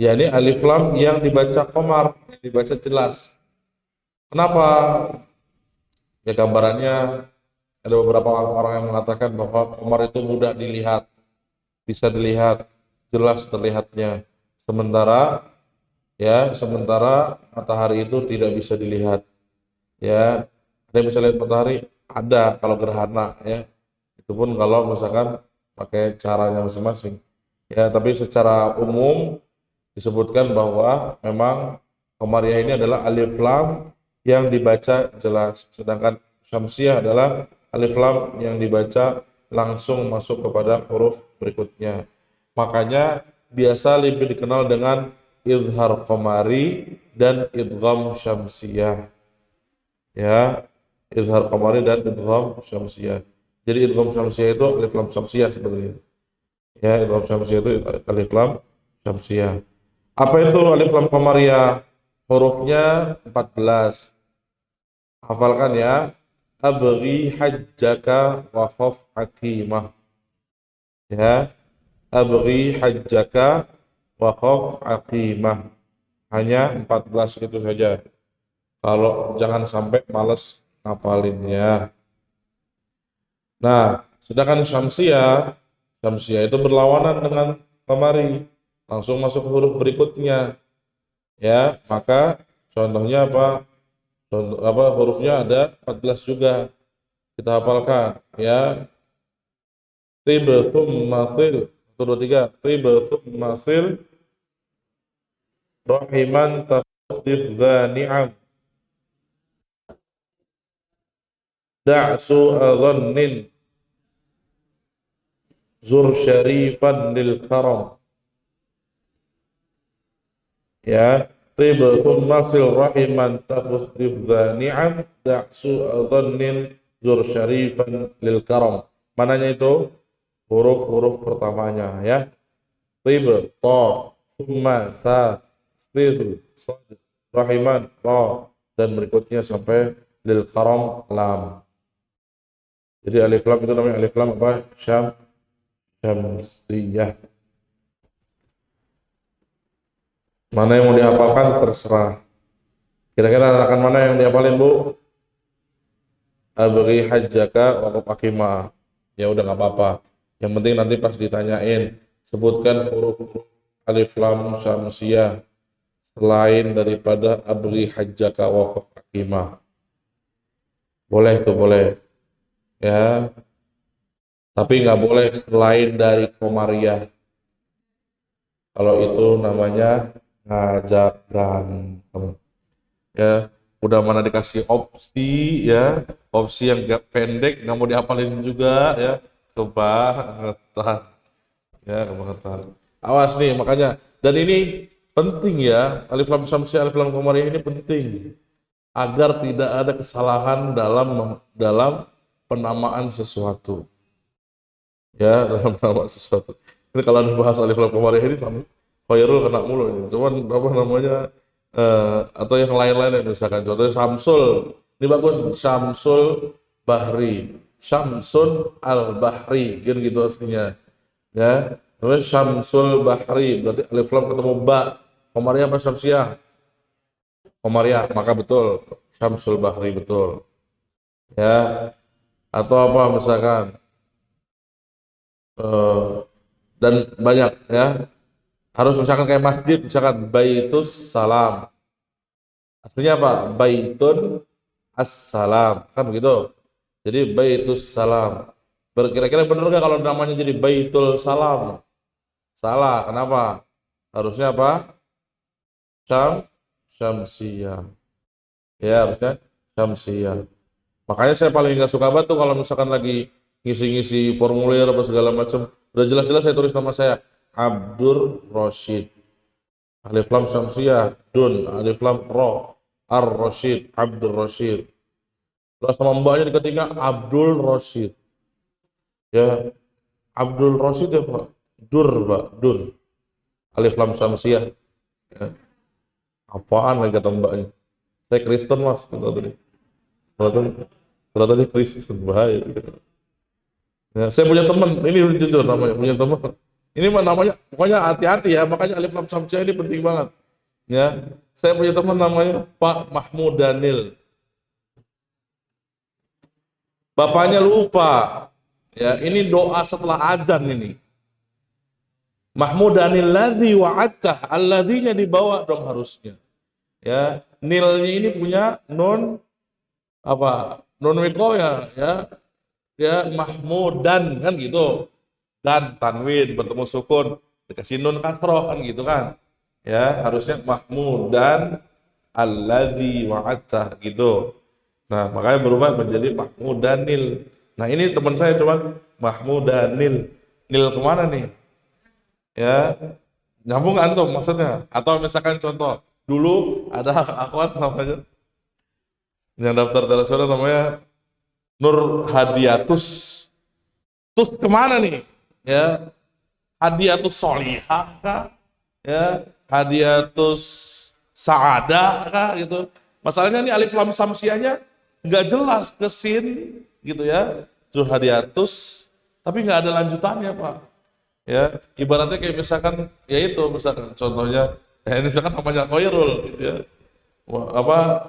yakni alif lam yang dibaca qamar, yang dibaca jelas. Kenapa? Ya gambarannya ada beberapa orang yang mengatakan bahwa qamar itu mudah dilihat, bisa dilihat, jelas terlihatnya. Sementara matahari itu tidak bisa dilihat. Ya, ada yang bisa lihat matahari? Ada kalau gerhana ya. Itu pun kalau misalkan pakai caranya masing-masing. Ya, tapi secara umum disebutkan bahwa memang qamariyah ini adalah alif lam yang dibaca jelas, sedangkan syamsiyah adalah alif lam yang dibaca langsung masuk kepada huruf berikutnya. Makanya biasa lebih dikenal dengan izhar qamari dan idgham syamsiyah. Ya, izhar qamari dan idgham syamsiyah. Jadi idgham syamsiyah itu alif lam syamsiyah sebenarnya. Ya, idgham syamsiyah itu alif lam syamsiyah. Apa itu alif lam qamariyah? Hurufnya 14. Hafalkan ya. Abghi hajjaka wa khaf aqimah. Ya, abghi hajjaka wa khaf aqimah. Hanya 14 itu saja. Kalau jangan sampai males ngapalinnya. Nah, sedangkan syamsiyah itu berlawanan dengan qamari. Langsung masuk huruf berikutnya. Ya, maka contohnya apa? Contoh, apa hurufnya ada 14 juga. Kita hafalkan ya. Tib thumma sil. 1 2 3. Tib thumma sil rahiman tafdif dha ni'am. Da'su adhannin zur syarifan lil karam. Ya, tib thumma sil rahiman tafdif dha ni'am. Da'su adhannin zur syarifan lil karam. Mananya itu? Huruf-huruf pertamanya ya. Tib, ta, thumma, tha, sil, sad, rahiman, ra, dan berikutnya sampai lil karam, lam. Jadi alif lam itu namanya alif lam apa? Syamsiyah. Mana yang mau dihafalkan terserah. Kira-kira anak mana yang dihafalin, Bu? Abri hajjaka wa qaqima. Ya udah nggak apa-apa. Yang penting nanti pas ditanyain sebutkan huruf alif lam syamsiyah selain daripada abri hajjaka wa qaqima. Boleh tuh, boleh. Ya. Tapi nggak boleh selain dari komariah. Kalau itu namanya ngajak berantem. Ya, udah mana dikasih opsi ya, opsi yang gak pendek nggak mau dihafalin juga ya, kebangetan. Ya, kebangetan. Awas nih makanya. Dan ini penting ya, alif lam syamsiah, alif lam qamariyah ini penting agar tidak ada kesalahan dalam penamaan sesuatu. Ya, dalam nama sesuatu. Ini kalau ada bahas alif lam qamariyah ini sama Khairul kena mulu ini. Cuman apa namanya atau yang lain-lain misalkan contohnya Samsul. Ini bagus Syamsul Bahri. Syamsun Al-Bahri kan gitu aslinya. Ya. Terus Syamsul Bahri berarti alif lam ketemu ba. Qamariyah apa Syamsiyah? Qamariyah, maka betul Syamsul Bahri betul. Ya. Atau apa misalkan dan banyak ya, harus misalkan kayak masjid misalkan Baitus Salam, aslinya apa? Baitun Assalam kan begitu, jadi Baitus Salam. Kira-kira benar nggak kalau namanya jadi Baitul Salam? Salah, kenapa? Harusnya apa? Syamsiyah ya, harusnya Syamsiyah. Makanya saya paling nggak suka banget tuh kalau misalkan lagi ngisi-ngisi formulir apa segala macam, udah jelas-jelas saya tulis nama saya Abdur Roshid, alif lam syamsiyah, dun, alif lam ro, ar Roshid, Abdur Roshid. Terus sama mbaknya diketika Abdul Roshid, ya Abdul Roshid ya Pak, dur Pak, dur, alif lam syamsiyah. Ya. Apaan lagi kata mbaknya? Saya Kristen Mas, kata tadi. Ternyata dia Kristen, bahaya juga. Ya, saya punya teman, ini jujur namanya, punya teman. Ini mah namanya, pokoknya hati-hati ya, makanya alif lam syamsiah ini penting banget. Ya, saya punya teman namanya Pak Mahmud Daniel. Bapaknya lupa. Ya, ini doa setelah azan ini. Mahmud Daniel ladzi wa'attah, alladzinya dibawa dong harusnya. Ya, nilnya ini punya non apa? Non wikoya ya. Ya Mahmudan kan gitu, dan tanwin bertemu sukun dikasih nun kasroh kan gitu kan ya, harusnya Mahmudan alladzi wa'atta gitu. Nah makanya berubah menjadi Mahmudanil. Nah ini teman saya cuman Mahmudanil, nil kemana nih ya, nyambung antum maksudnya? Atau misalkan contoh dulu ada akhwat namanya yang daftar tersebut namanya Nur Hadiatus. Terus kemana nih? Ya, Hadiatus Solihah kah? Ya, Hadiatus Saadah kah? Gitu. Masalahnya nih alif lam samsiahnya nggak jelas ke sin gitu ya. Nur Hadiatus, tapi nggak ada lanjutannya Pak. Ya, ibaratnya kayak misalkan, ya itu misalkan contohnya, ini misalkan namanya Khairul gitu ya. Apa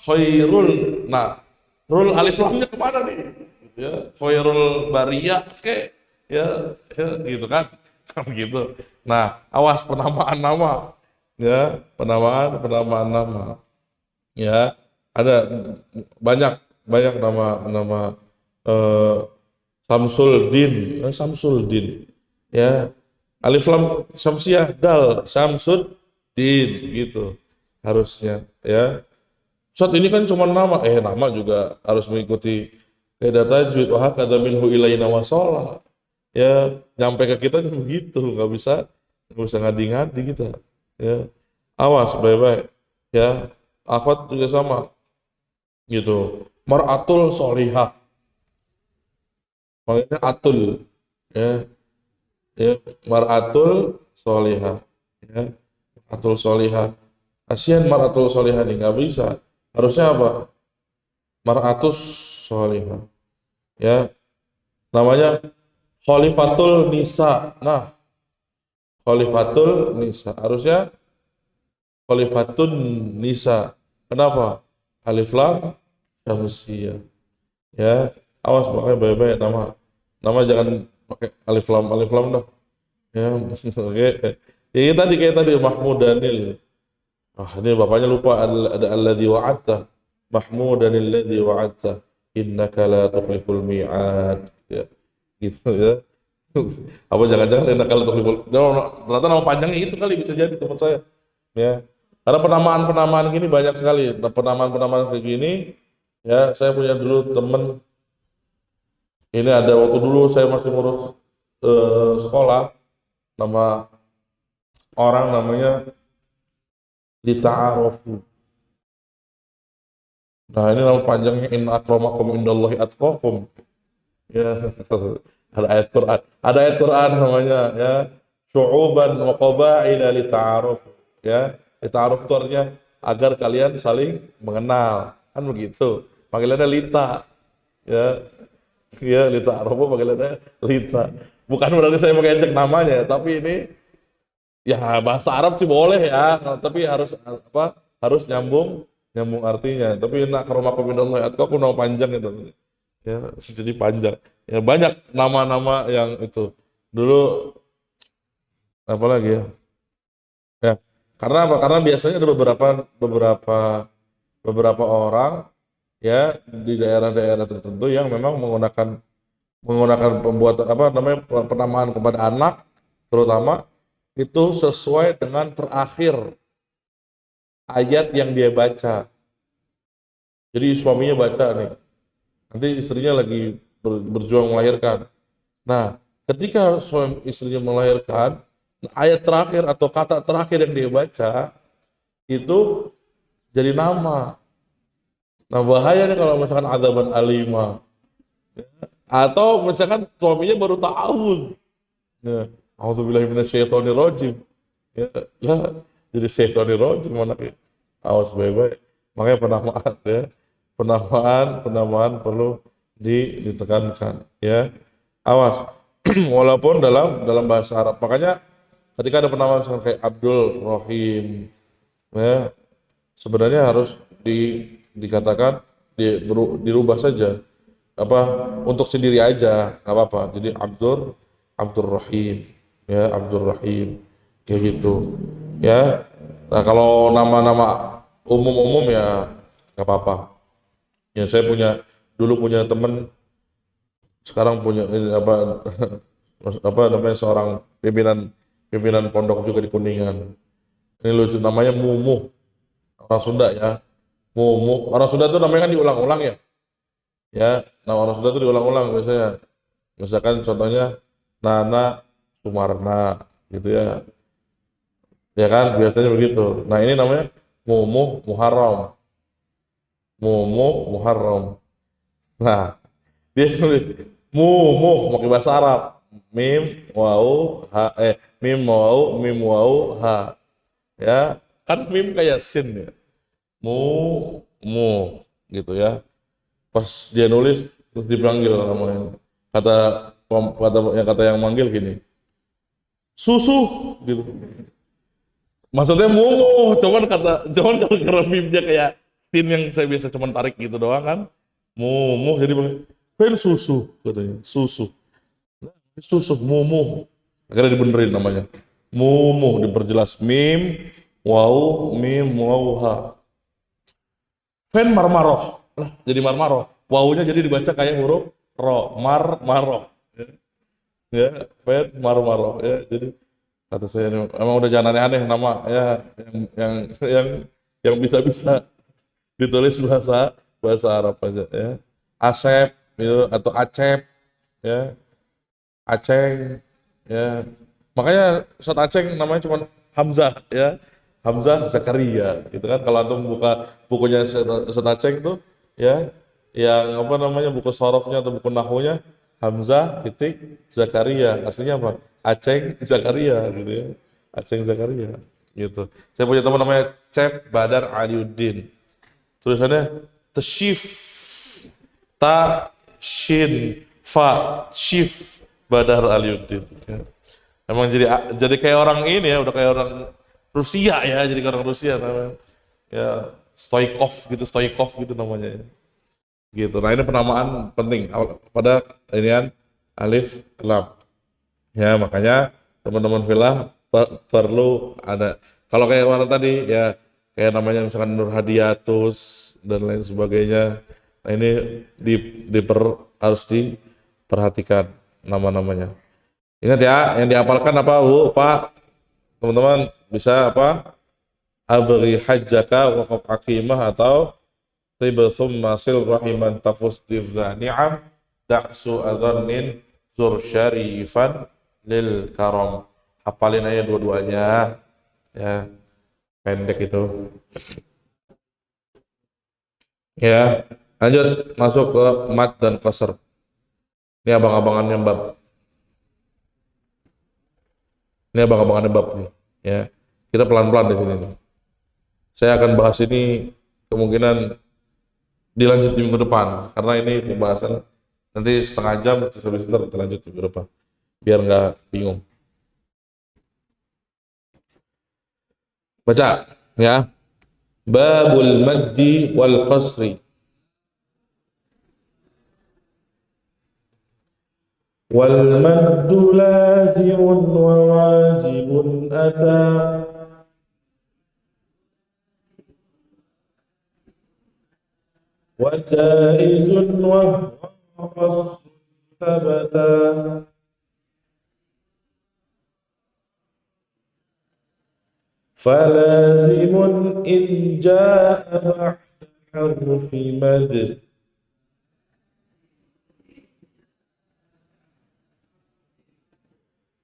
Khairul, nah rul alif lamnya kemana nih? Gitu ya, Khairul Bariyah ke, ya gitu kan, kan gitu. Nah, awas penamaan nama, ya penamaan nama, ya ada banyak banyak nama eh, Samsuddin, Samsuddin, ya alif lam syamsiah dal Samsuddin gitu harusnya ya. Ustadz ini kan cuma nama, nama juga harus mengikuti kaidah tajwid. Wa hakadha minhu ilaina wasala. Ya, nyampe ke kita kan begitu, nggak bisa ngadi-ngadi kita. Ya, awas baik-baik. Ya, akhwat juga sama gitu. Mar'atul solihah, makanya atul. Ya, ya, mar'atul solihah. Ya, atul solihah. Kasihan mar'atul solihah nih nggak bisa. Harusnya apa? Mar'atus solihah. Ya, namanya Khalifatul Nisa. Nah, Khalifatul Nisa. Harusnya Khalifatun Nisa. Kenapa? Alif lam syamsiyah. Ya, awas pakai baik-baik nama. Nama jangan pakai alif lam dah. Ya, oke. Ya, kayak tadi Mahmud Daniel. Ah, ini bapaknya lupa ada alladzi wa'adta. Mahmud Daniel alladzi wa'adta. Innaka la tukhliful mi'ad. Ya, gitu ya. Apa jangan-jangan innaka la tukhliful. Ternyata nama panjangnya itu kali bisa jadi teman saya. Ya. Karena penamaan-penamaan gini banyak sekali. Nah, penamaan-penamaan kayak gini, ya saya punya dulu temen, ini ada waktu dulu saya masih ngurus sekolah, nama orang namanya Lita'arofu. Nah ini nama panjangnya Inna akramakum indallahi atqakum. Ya, ada ayat Quran namanya ya, syu'uban wa qabaila lita'arofu. Ya, lita'aruf itu artinya agar kalian saling mengenal, kan begitu. Panggilannya Lita, ya, ya Lita Arobo panggilannya Lita. Bukan berarti saya mengejek namanya, tapi ini ya bahasa Arab sih boleh ya, tapi harus apa? Harus nyambung nyambung artinya. Tapi nak karomakum minallah atqakum nama panjang itu. Ya, jadi panjang. Ya banyak nama-nama yang itu. Dulu apa lagi ya? Ya, karena apa? Karena biasanya ada beberapa beberapa orang ya di daerah-daerah tertentu yang memang menggunakan menggunakan pembuatan apa namanya penamaan kepada anak terutama itu sesuai dengan terakhir ayat yang dia baca. Jadi suaminya baca nih, nanti istrinya lagi berjuang melahirkan. Nah, ketika suami istrinya melahirkan, ayat terakhir atau kata terakhir yang dia baca itu jadi nama. Nah, bahaya nih kalau misalkan adzaban alima. Atau misalkan suaminya baru ta'awudz. Nah, auzubillahi minasyaitonirrajim. Ya, lah, jadi syaitonirrajim anaknya. Awas baik-baik. Makanya penamaan ya. Penamaan perlu ditekankan ya. Awas. Walaupun dalam bahasa Arab. Makanya ketika ada penamaan misalkan kayak Abdul Rohim ya, sebenarnya harus dikatakan dirubah saja apa untuk sendiri aja nggak apa-apa jadi Abdur Rahim ya Abdur Rahim kayak gitu ya. Nah kalau nama-nama umum-umum ya nggak apa-apa ya. Saya dulu punya temen, sekarang punya ini, apa apa namanya seorang pimpinan pimpinan pondok juga di Kuningan. Ini lucu namanya Mumuh, orang Sunda ya. Mumuh orang Sunda tuh namanya kan diulang-ulang ya. Ya, nah orang Sunda itu diulang-ulang biasanya. Misalkan contohnya Nana Sumarna gitu ya. Ya kan biasanya begitu. Nah, ini namanya Mumuh Muharram. Mumuh Muharram. Nah, dia tulis Mumuh pakai bahasa Arab. Mim wau ha. Ya, kan mim kayak sin ya. Mu gitu ya. Pas dia nulis terus dipanggil namanya kata yang manggil gini susu gitu maksudnya mungu cuman kalau karena meme-nya kayak scene yang saya biasa cuman tarik gitu doang kan mumu jadi pen susu katanya susu mumu akhirnya dibenerin namanya mumu diperjelas mim wau ha fen marmaroh. Lah, jadi marmaroh. Wawunya jadi dibaca kayak huruf ro, marmaroh. Ya, ya, fen marmaroh. Ya, jadi kata saya ini, emang udah jangan aneh-aneh nama ya yang yang yang bisa-bisa ditulis bahasa bahasa Arab aja ya. Asep gitu, atau Acep ya, Aceng ya. Makanya Ustaz Aceng namanya cuma Hamzah ya. Hamzah Zakaria gitu kan. Kalau antum buka bukunya Ustaz Aceng itu ya, yang apa namanya, buku sorofnya atau buku nahwunya, Hamzah titik Zakaria, aslinya apa? Aceng Zakaria gitu ya. Aceng Zakaria gitu. Saya punya teman namanya Cep Badar Aliuddin. Tulisannya Tashif, Ta Shin Fa Shif Badar Aliuddin. Ya. Emang jadi kayak orang ini ya, udah kayak orang Rusia ya, jadi kayak orang Rusia namanya. Ya, Stoikov gitu namanya ya. Gitu. Nah, ini penamaan penting pada inian alif lam. Ya, makanya teman-teman villa perlu ada, kalau kayak mana tadi ya, kayak namanya misalkan Nur Hadiatus dan lain sebagainya. Nah, ini di, harus diperhatikan nama-namanya. Ingat ya, yang dihafalkan apa, Bu, Pak? Teman-teman bisa apa? Abri hajjaka waqaf akimah, atau tiba thumma sil rahiman tafus dirza ni'am da'su adhannin zur syarifan lil karam. Hafalin aja dua-duanya ya, pendek itu ya. Lanjut masuk ke mat dan qasr. Ini abang-abangannya bab. Ini abang-abangannya bab nih ya. Kita pelan-pelan di sini nih. Saya akan bahas ini kemungkinan dilanjut di minggu depan karena ini pembahasan nanti setengah jam, terus habis itu kita lanjut di minggu depan biar nggak bingung. Baca ya. Babul maddi wal qasri. Wal maddu lazimun wa wajibun ata wa jaizun wa qasrun thabata. فلازم إن جاء بعد حرف مد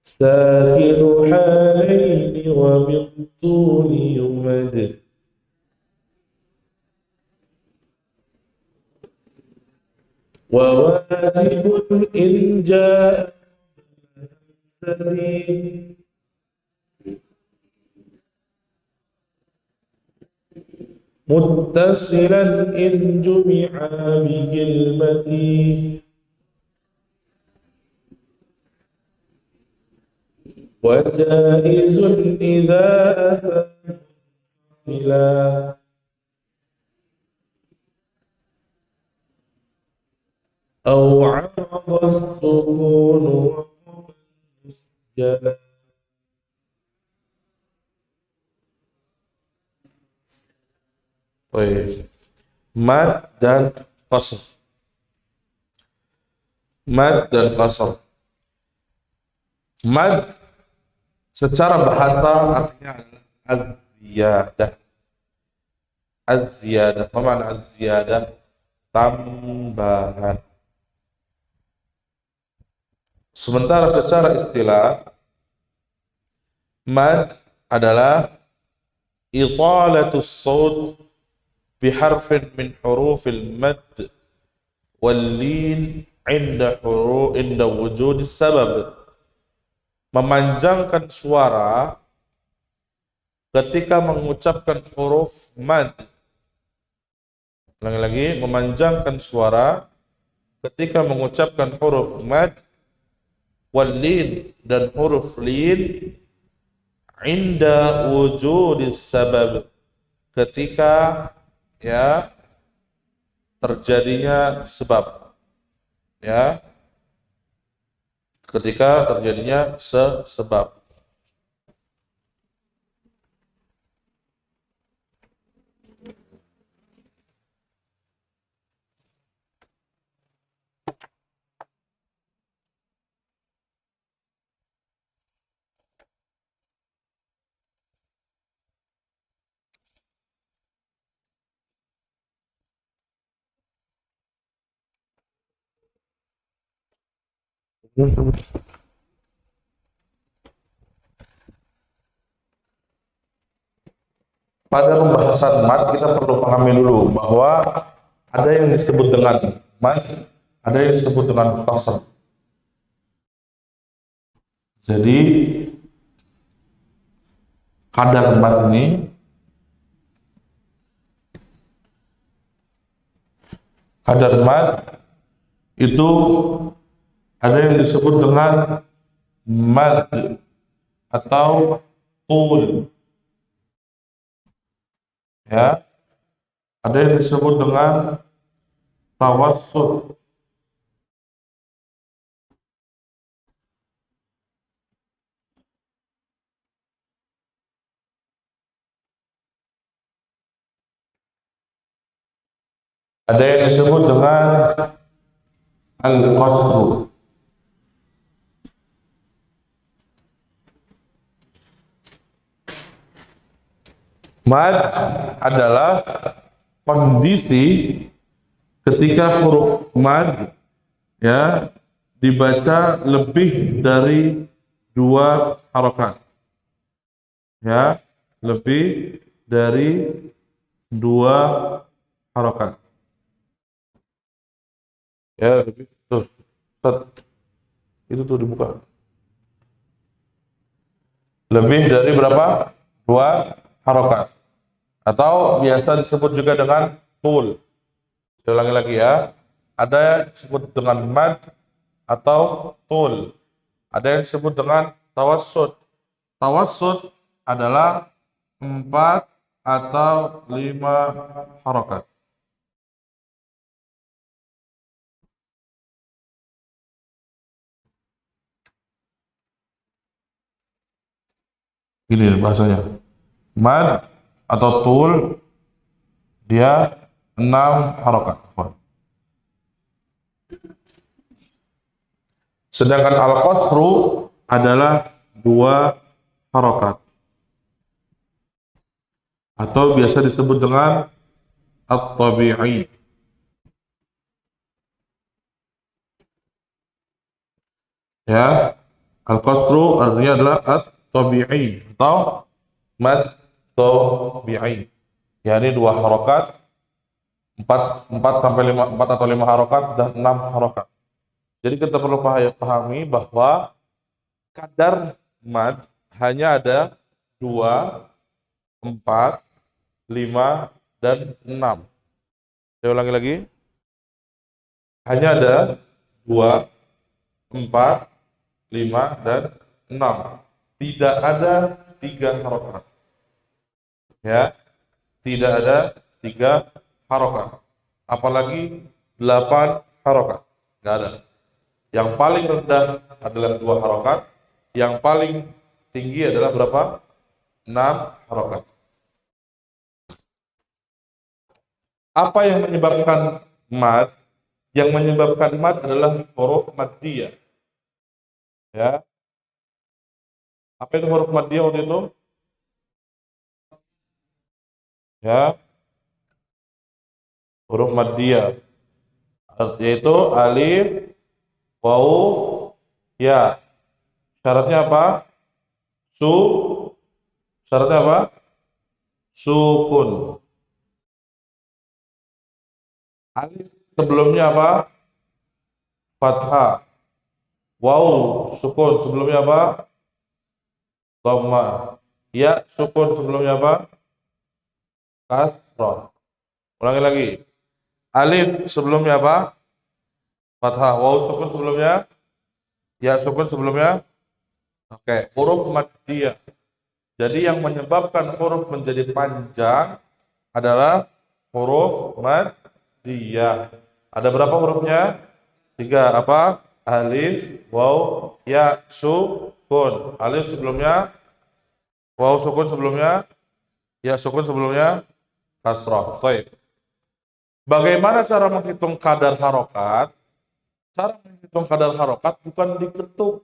ساكن حالين وبالطول يمد وواجب إن جاء متصلا إن جمع بكلمة وجائز إذا أتى إلى أو عرض السكون وقد Baik. Mad dan qasr. Mad dan qasr. Mad secara bahasa artinya adalah az-ziyadah. Az-ziyadah. Apa makna az-ziyadah? Tambahan. Sementara secara istilah, mad adalah italatus saut biharfin min hurufil mad wal-lin inda wujud sabab. Memanjangkan suara ketika mengucapkan huruf mad. Lagi-lagi, memanjangkan suara ketika mengucapkan huruf mad wal-lin dan huruf lin inda wujudis sabab, ketika ya terjadinya sebab, ya ketika terjadinya sebab. Pada pembahasan mad kita perlu pahami dulu bahwa ada yang disebut dengan mad, ada yang disebut dengan qasr. Jadi kadar mad ini itu ada yang disebut dengan mad atau tul, ya. Ada yang disebut dengan tawassut. Ada yang disebut dengan al-qasru. Mad adalah kondisi ketika huruf mad ya dibaca lebih dari 2 harokat, ya, lebih dari 2 harokat, ya, lebih tuh, itu tuh dibuka, lebih dari berapa? 2 harokat, atau biasa disebut juga dengan tul. Saya ulangi lagi ya, ada yang disebut dengan mad atau tul, ada yang disebut dengan tawassut. Tawassut adalah 4 atau 5 harokat. Gini bahasanya, mad atau tul dia 6 harokat. Sedangkan al-qasru adalah 2 harokat, atau biasa disebut dengan at-tabi'i. Ya, al-qasru artinya adalah at-tabi'i atau mad tabi'i. yakni 2 harokat, 4 sampai 5, 4 atau 5 harokat dan 6 harokat. Jadi kita perlu pahami bahwa kadar mad hanya ada 2, 4, 5, dan 6. Saya ulangi lagi. Hanya ada 2, 4, 5, dan 6. Tidak ada 3 harokat. Ya, tidak ada 3 harokat. Apalagi 8 harokat. Tidak ada. Yang paling rendah adalah 2 harokat. Yang paling tinggi adalah berapa? 6 harokat. Apa yang menyebabkan mad? Yang menyebabkan mad adalah huruf maddiyah. Ya. Apa itu huruf maddiyah waktu itu? Ya. Huruf maddiyah. Yaitu alif, waw, ya. Syaratnya apa? Syaratnya apa? Sukun. Alif sebelumnya apa? Fathah. Waw sukun sebelumnya apa? Dhamma. Ya sukun sebelumnya apa? Kasrah. Ulangi lagi. Alif sebelumnya apa? Fathah. Waw sukun sebelumnya? Ya sukun sebelumnya? Oke, huruf maddiyah. Jadi yang menyebabkan huruf menjadi panjang adalah huruf maddiyah. Ada berapa hurufnya? 3. Apa? Alif, waw, ya, sukun. Alif sebelumnya, waw sukun sebelumnya, ya sukun sebelumnya, kasrah. Baik. Bagaimana cara menghitung kadar harokat? Cara menghitung kadar harokat bukan diketuk.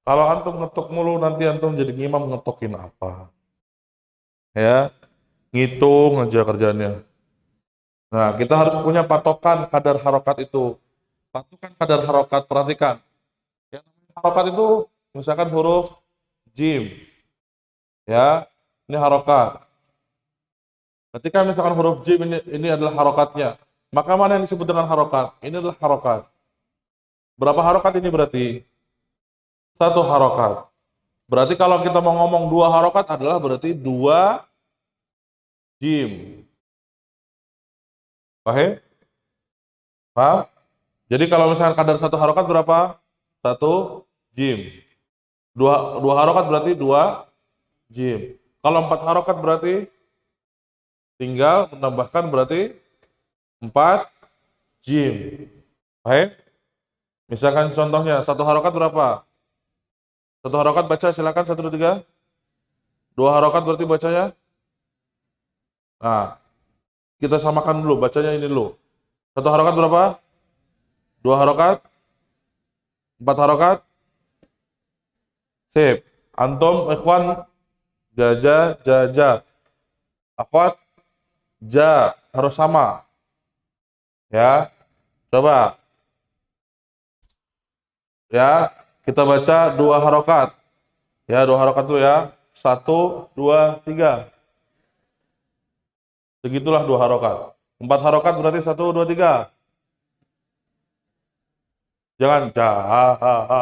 Kalau antum ngetuk mulu, nanti antum jadi ngimam ngetukin apa? Ya, ngitung aja kerjanya. Nah, kita harus punya patokan kadar harokat itu. Satukan kadar harokat. Perhatikan. Yang namanya harokat itu misalkan huruf jim. Ya, ini harokat. Ketika misalkan huruf jim ini adalah harokatnya. Maka mana yang disebut dengan harokat? Ini adalah harokat. Berapa harokat ini berarti? Satu harokat. Berarti kalau kita mau ngomong dua harokat adalah berarti dua jim. Paham? Paham? Jadi kalau misalkan kadar satu harokat berapa? Satu jim. Dua harokat berarti dua jim. Kalau empat harokat berarti tinggal menambahkan berarti empat jim. Paham? Misalkan contohnya satu harokat berapa? Satu harokat baca silakan 1, 2, 3. Dua harokat berarti bacanya. Nah, kita samakan dulu bacanya ini dulu. Satu harokat berapa? Dua harokat? Empat harokat? Sip. Antum, ikhwan, jaja, jaja. Akhwat, ja. Harus sama. Ya. Coba. Ya. Kita baca dua harokat. Ya, dua harokat dulu ya. 1, 2, 3. Segitulah dua harokat. Empat harokat berarti 1, 2, 3. Jangan ja, ha, ha.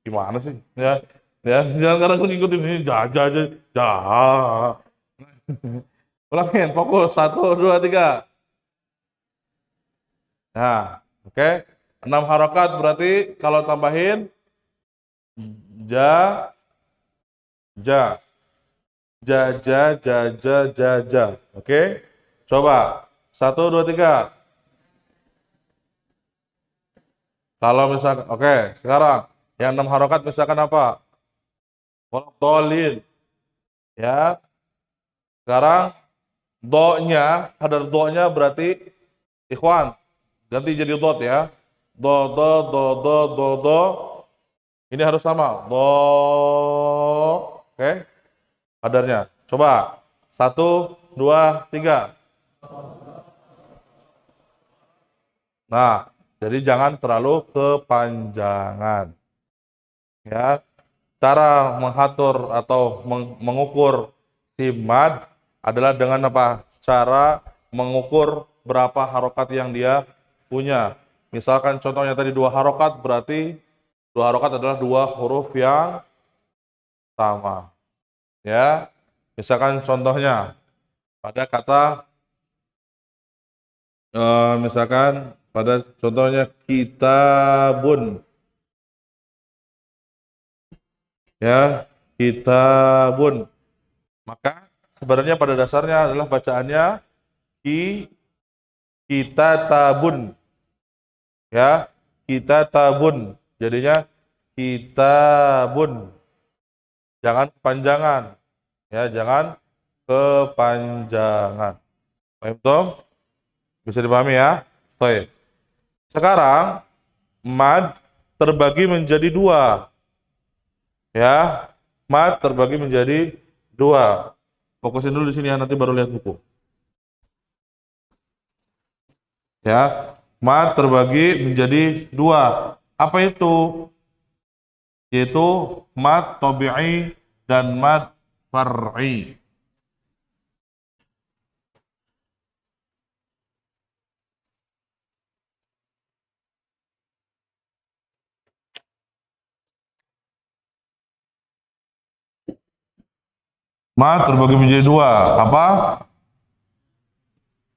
Gimana sih? Ya, ya, jangan karena aku ngikutin ini ja, ja, ja, ja. Ulangin, fokus 1, 2, 3. Nah, oke. 6 harokat berarti kalau tambahin ja, ja, ja, ja, ja, ja, ja, ja. Oke. Coba 1, 2, 3. Kalau misalkan, oke, sekarang yang 6 harokat misalkan apa? Dolin. Ya. Sekarang do-nya, kadar do-nya berarti ikhwan, ganti jadi dot ya. Do, do, do, do, do, do. Ini harus sama. Do. Oke. Kadarnya. Coba. 1, 2, 3. Nah, jadi jangan terlalu kepanjangan. Ya. Cara mengatur atau mengukur si mad adalah dengan apa? Cara mengukur berapa harokat yang dia punya. Misalkan contohnya tadi dua harokat, berarti dua harokat adalah dua huruf yang sama. Ya, misalkan contohnya pada kata, misalkan pada contohnya kitabun. Ya, kitabun. Maka sebenarnya pada dasarnya adalah bacaannya kita tabun. Ya, kita tabun. Jadinya kitabun. Jangan kepanjangan. Ya, jangan kepanjangan. Paham toh? Bisa dipahami ya? Baik. Sekarang mad terbagi menjadi dua. Ya, mad terbagi menjadi dua. Fokusin dulu di sini ya, nanti baru lihat buku. Ya, mad terbagi menjadi dua. Apa itu? Yaitu mad tabi'i dan mad far'i. Mad terbagi menjadi dua. Apa?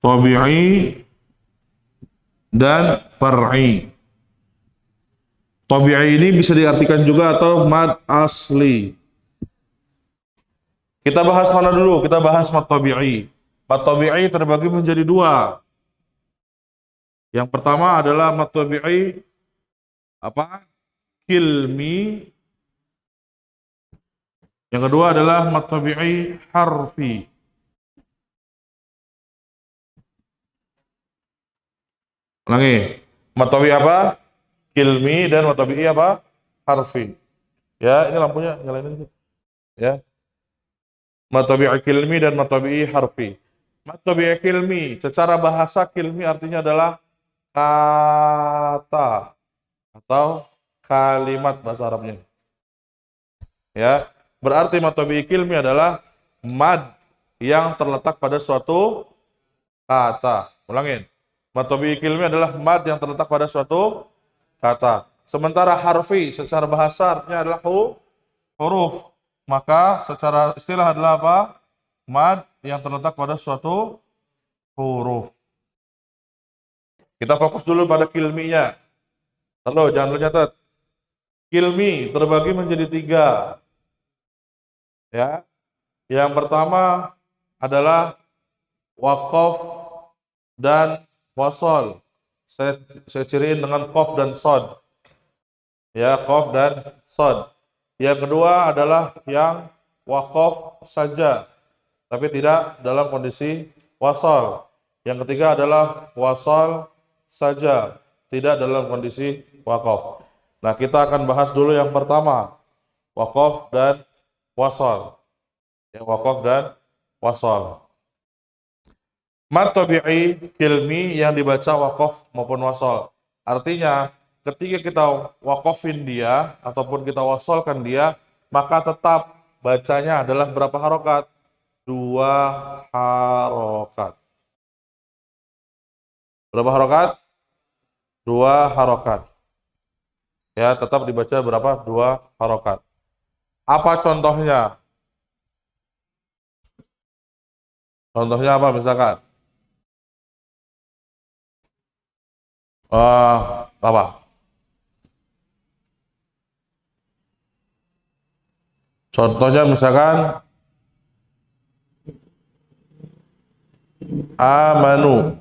Tabi'i dan far'i. Tabi'i ini bisa diartikan juga atau mad asli. Kita bahas mana dulu? Kita bahas mad tabi'i. Mad tabi'i terbagi menjadi dua. Yang pertama adalah mad tabi'i apa? Kilmi. Yang kedua adalah mad tabi'i harfi. Ulangi. Mad tabi'i apa? Kilmi dan mad tabi'i apa? Harfi. Ya, ini lampunya nyalain ini. Ya. Mad tabi'i kilmi dan mad tabi'i harfi. Mad tabi'i kilmi secara bahasa kilmi artinya adalah kata atau kalimat bahasa Arabnya. Ya, berarti mad tabi'i kilmi adalah mad yang terletak pada suatu kata. Ulangin. Mad tabi'i kilmi adalah mad yang terletak pada suatu kata. Sementara harfi secara bahasa artinya adalah huruf. Maka secara istilah adalah apa? Mad yang terletak pada suatu huruf. Kita fokus dulu pada kilminya. Halo, jangan lupa catat. Kilmi terbagi menjadi 3. Ya. Yang pertama adalah waqaf dan wasol. Saya ciriin dengan qaf dan sod. Ya, qaf dan sod. Yang kedua adalah yang waqaf saja, tapi tidak dalam kondisi wasol. Yang ketiga adalah wasol saja, tidak dalam kondisi waqaf. Nah, kita akan bahas dulu yang pertama, waqaf dan wasol. Ya, waqaf dan wasol. Mad tabi'i kilmi yang dibaca waqaf maupun wasol. Artinya, ketika kita waqafin dia ataupun kita wasolkan dia, maka tetap bacanya adalah berapa harokat? 2 harokat. Berapa harokat? 2 harokat. Ya, tetap dibaca berapa? 2 harokat. Apa contohnya? Contohnya apa misalkan? Apa? Contohnya misalkan amanu.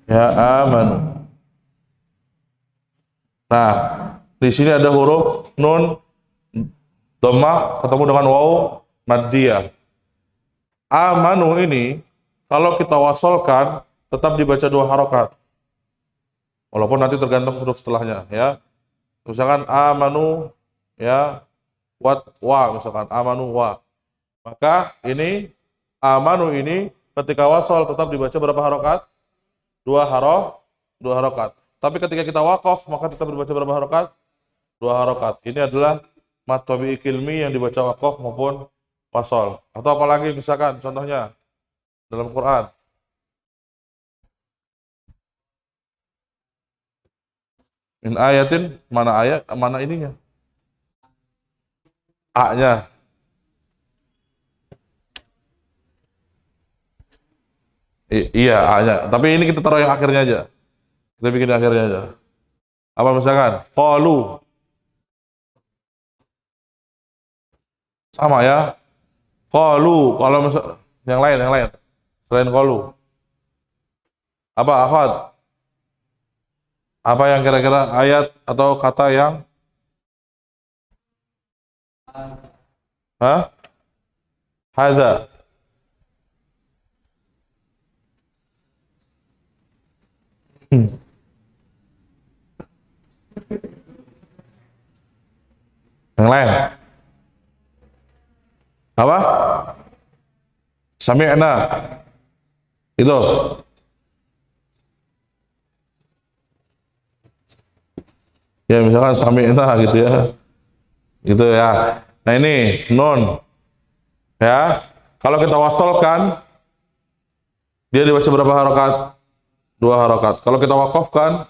Ya, amanu. Nah, di sini ada huruf nun dhammah ketemu dengan waw maddiyah. Amanu ini kalau kita wasolkan tetap dibaca 2 harokat. Walaupun nanti tergantung huruf setelahnya, ya. Misalkan amanu, ya, wa, misalkan amanu wa. Maka ini amanu ini ketika wasol tetap dibaca berapa harokat? 2 harokat. Tapi ketika kita waqaf maka tetap dibaca berapa harokat? 2 harokat. Ini adalah mad tabi'i kilmi yang dibaca waqaf maupun wasol. Atau apalagi misalkan contohnya dalam Quran. Min ayatin, mana ayat, mana ininya? A-nya. Iya, A-nya. Tapi ini kita taruh yang akhirnya aja. Kita bikin yang akhirnya aja. Apa misalkan? Qalu. Sama ya. Qalu. Kalau misal yang lain. Selain qalu. Apa akhwat? Apa yang kira-kira ayat atau kata yang Hadza. Yang lain. Apa? Sami'na. Itu. Ya misalkan sami'na gitu ya. Gitu ya. Nah ini nun. Ya. Kalau kita wasolkan dia dibaca berapa harokat? 2 harokat. Kalau kita waqafkan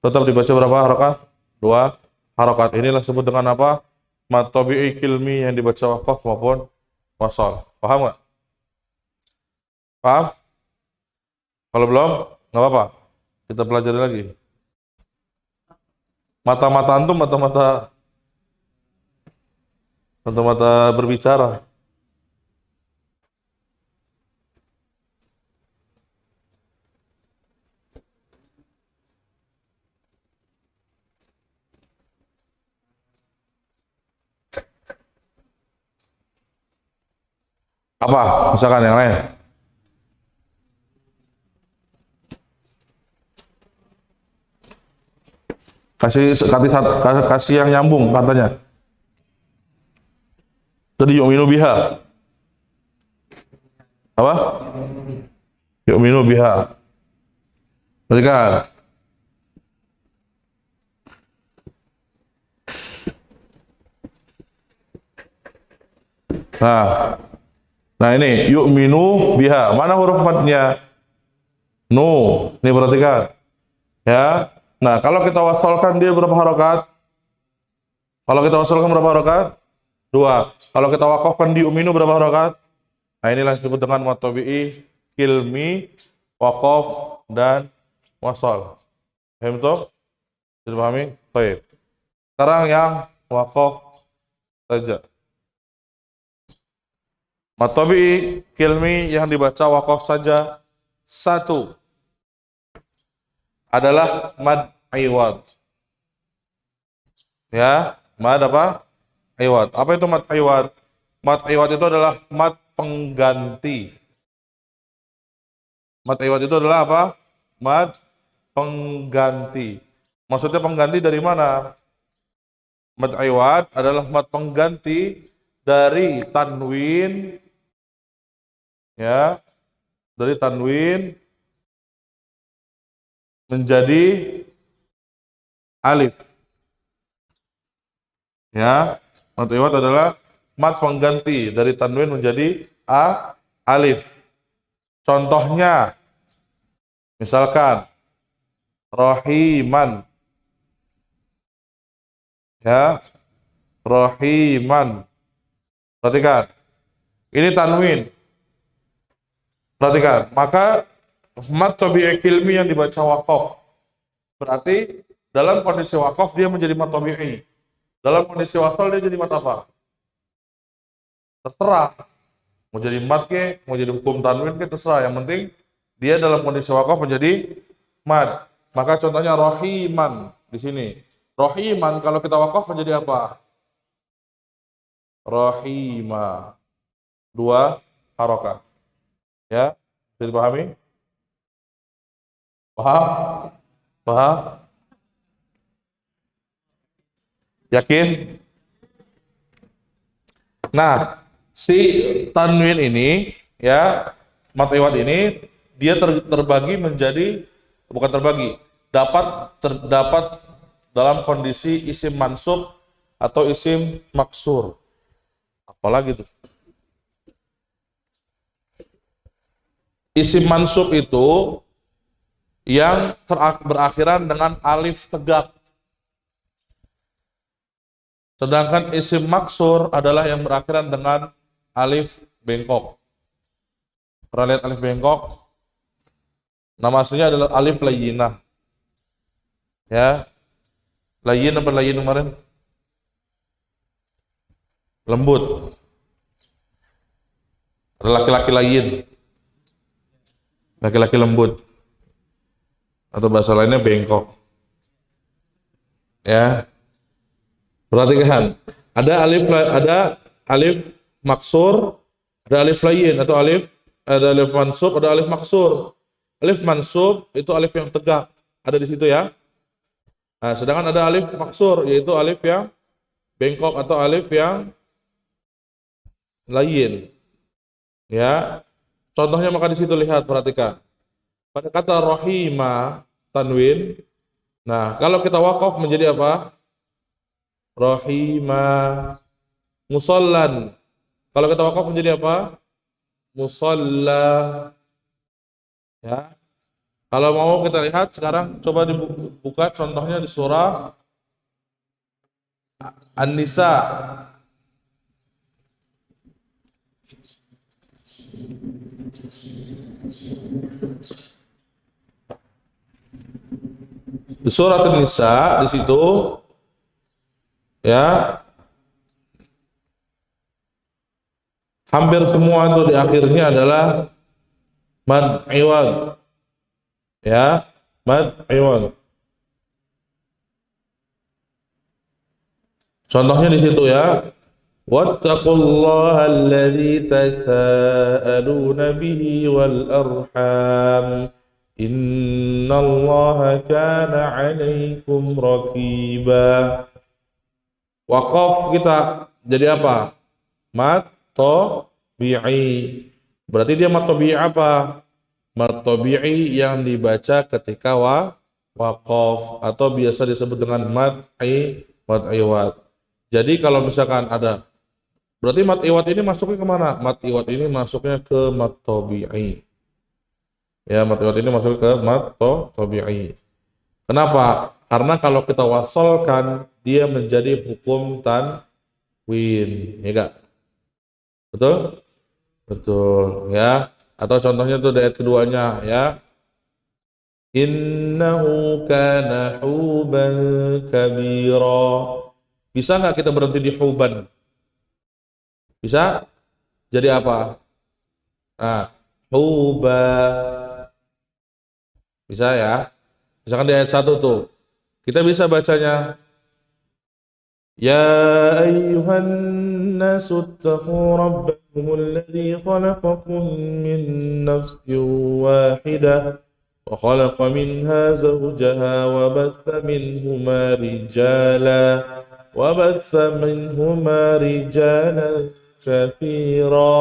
tetap dibaca berapa harokat? 2 harokat. Inilah disebut dengan apa? Mad tabi'i kilmi yang dibaca waqaf maupun wasol. Paham nggak? Paham? Kalau belum, nggak apa-apa. Kita pelajari lagi. Mata-mata antum, mata-mata berbicara. Apa? Misalkan yang lain. Kasih yang nyambung katanya. Tadi yu'minu biha. Apa? yu'minu biha. Perhatikan. Nah ini yu'minu biha. Mana huruf matnya? Nu. Ini perhatikan. Ya. Nah, kalau kita wasalkan dia berapa harokat? Kalau kita wasalkan berapa harokat? 2. Kalau kita wakafkan di yu'minu berapa harokat? Nah, inilah yang disebut dengan mad tabi'i, kilmi, waqaf dan wasal. Paham tuh? Bisa dipahami? Baik. Sekarang yang waqaf saja. Mad tabi'i, kilmi yang dibaca waqaf saja 1 adalah mad iwad. Ya, mad apa? Iwad. Apa itu mad iwad? Mad iwad itu adalah mad pengganti. Mad iwad itu adalah apa? Mad pengganti. Maksudnya pengganti dari mana? Mad iwad adalah mad pengganti dari tanwin, ya, dari tanwin menjadi alif. Ya, mad iwad adalah mad pengganti dari tanwin menjadi alif. Contohnya, misalkan rohiman, ya, rohiman. Perhatikan, ini tanwin. Perhatikan, maka mad tabi'i kilmi yang dibaca waqaf. Berarti dalam kondisi waqaf dia menjadi mad tabi'i. Dalam kondisi wasal dia jadi mad apa? Terserah. Mau jadi mad ke, mau jadi hukum tanwin ke, terserah. Yang penting dia dalam kondisi waqaf menjadi mad. Maka contohnya rohiman di sini. Rohiman kalau kita waqaf menjadi apa? Rohima. 2 harokat. Ya, bisa dipahami? Paham? Paham? Yakin? Nah, si tanwin ini, ya, mad iwad ini, dia terbagi menjadi, bukan terbagi, terdapat dalam kondisi isim mansub atau isim maksur. Apalagi tuh? Isim mansub itu yang berakhiran dengan alif tegak. Sedangkan isim maksur adalah yang berakhiran dengan alif bengkok. Pernah lihat alif bengkok? Nama aslinya adalah alif layyinah. Ya. Layyin apa layyin kemarin? Lembut. Ada laki-laki layyin. Laki-laki lembut. Atau bahasa lainnya bengkok. Ya. Perhatikan, ada alif maksur, ada alif layyin atau ada alif mansub, ada alif maksur. Alif mansub itu alif yang tegak, ada di situ ya. Nah, sedangkan ada alif maksur yaitu alif yang bengkok atau alif yang layyin. Ya. Contohnya maka di situ lihat, perhatikan. Pada kata rohima tanwin, nah kalau kita wakaf menjadi apa? Rohima. Musallan. Kalau kita wakaf menjadi apa? Musalla. Ya. Kalau mau kita lihat sekarang coba dibuka contohnya di surah An-Nisa. Di surat An-Nisa di situ ya hampir semua itu di akhirnya adalah mad iwad. Ya, mad iwad. Contohnya di situ ya. Wattaqullaha alladzi tasaaluna bihi wal arham. Innallaha kana 'alaikum raqiba. Waqaf kita jadi apa? Mad tabi'i. Berarti dia mad tabi'i apa? Mad tabi'i yang dibaca ketika waqaf atau biasa disebut dengan mad iwad. Jadi kalau misalkan ada, berarti mad iwad ini masuknya kemana? Mad iwad ini masuknya ke mad tabi'i. Ya, mad iwad ini masuk ke mad tabi'i. Kenapa? Karena kalau kita wasolkan dia menjadi hukum tanwin, ya enggak? Betul? Betul, ya. Atau contohnya tuh di ayat keduanya, ya. Innahu kana huban kabira. Bisa nggak kita berhenti di huban? Bisa? Jadi apa? Nah, huba. Bisa ya? Misalkan di ayat 1 tuh. Kita bisa bacanya. Ya ayyuhan nasu attaqu rabbakum alladhi khalaqakum min nafsin wahidah. وخلق منها زوجها وبث منهما رجالا كثيرا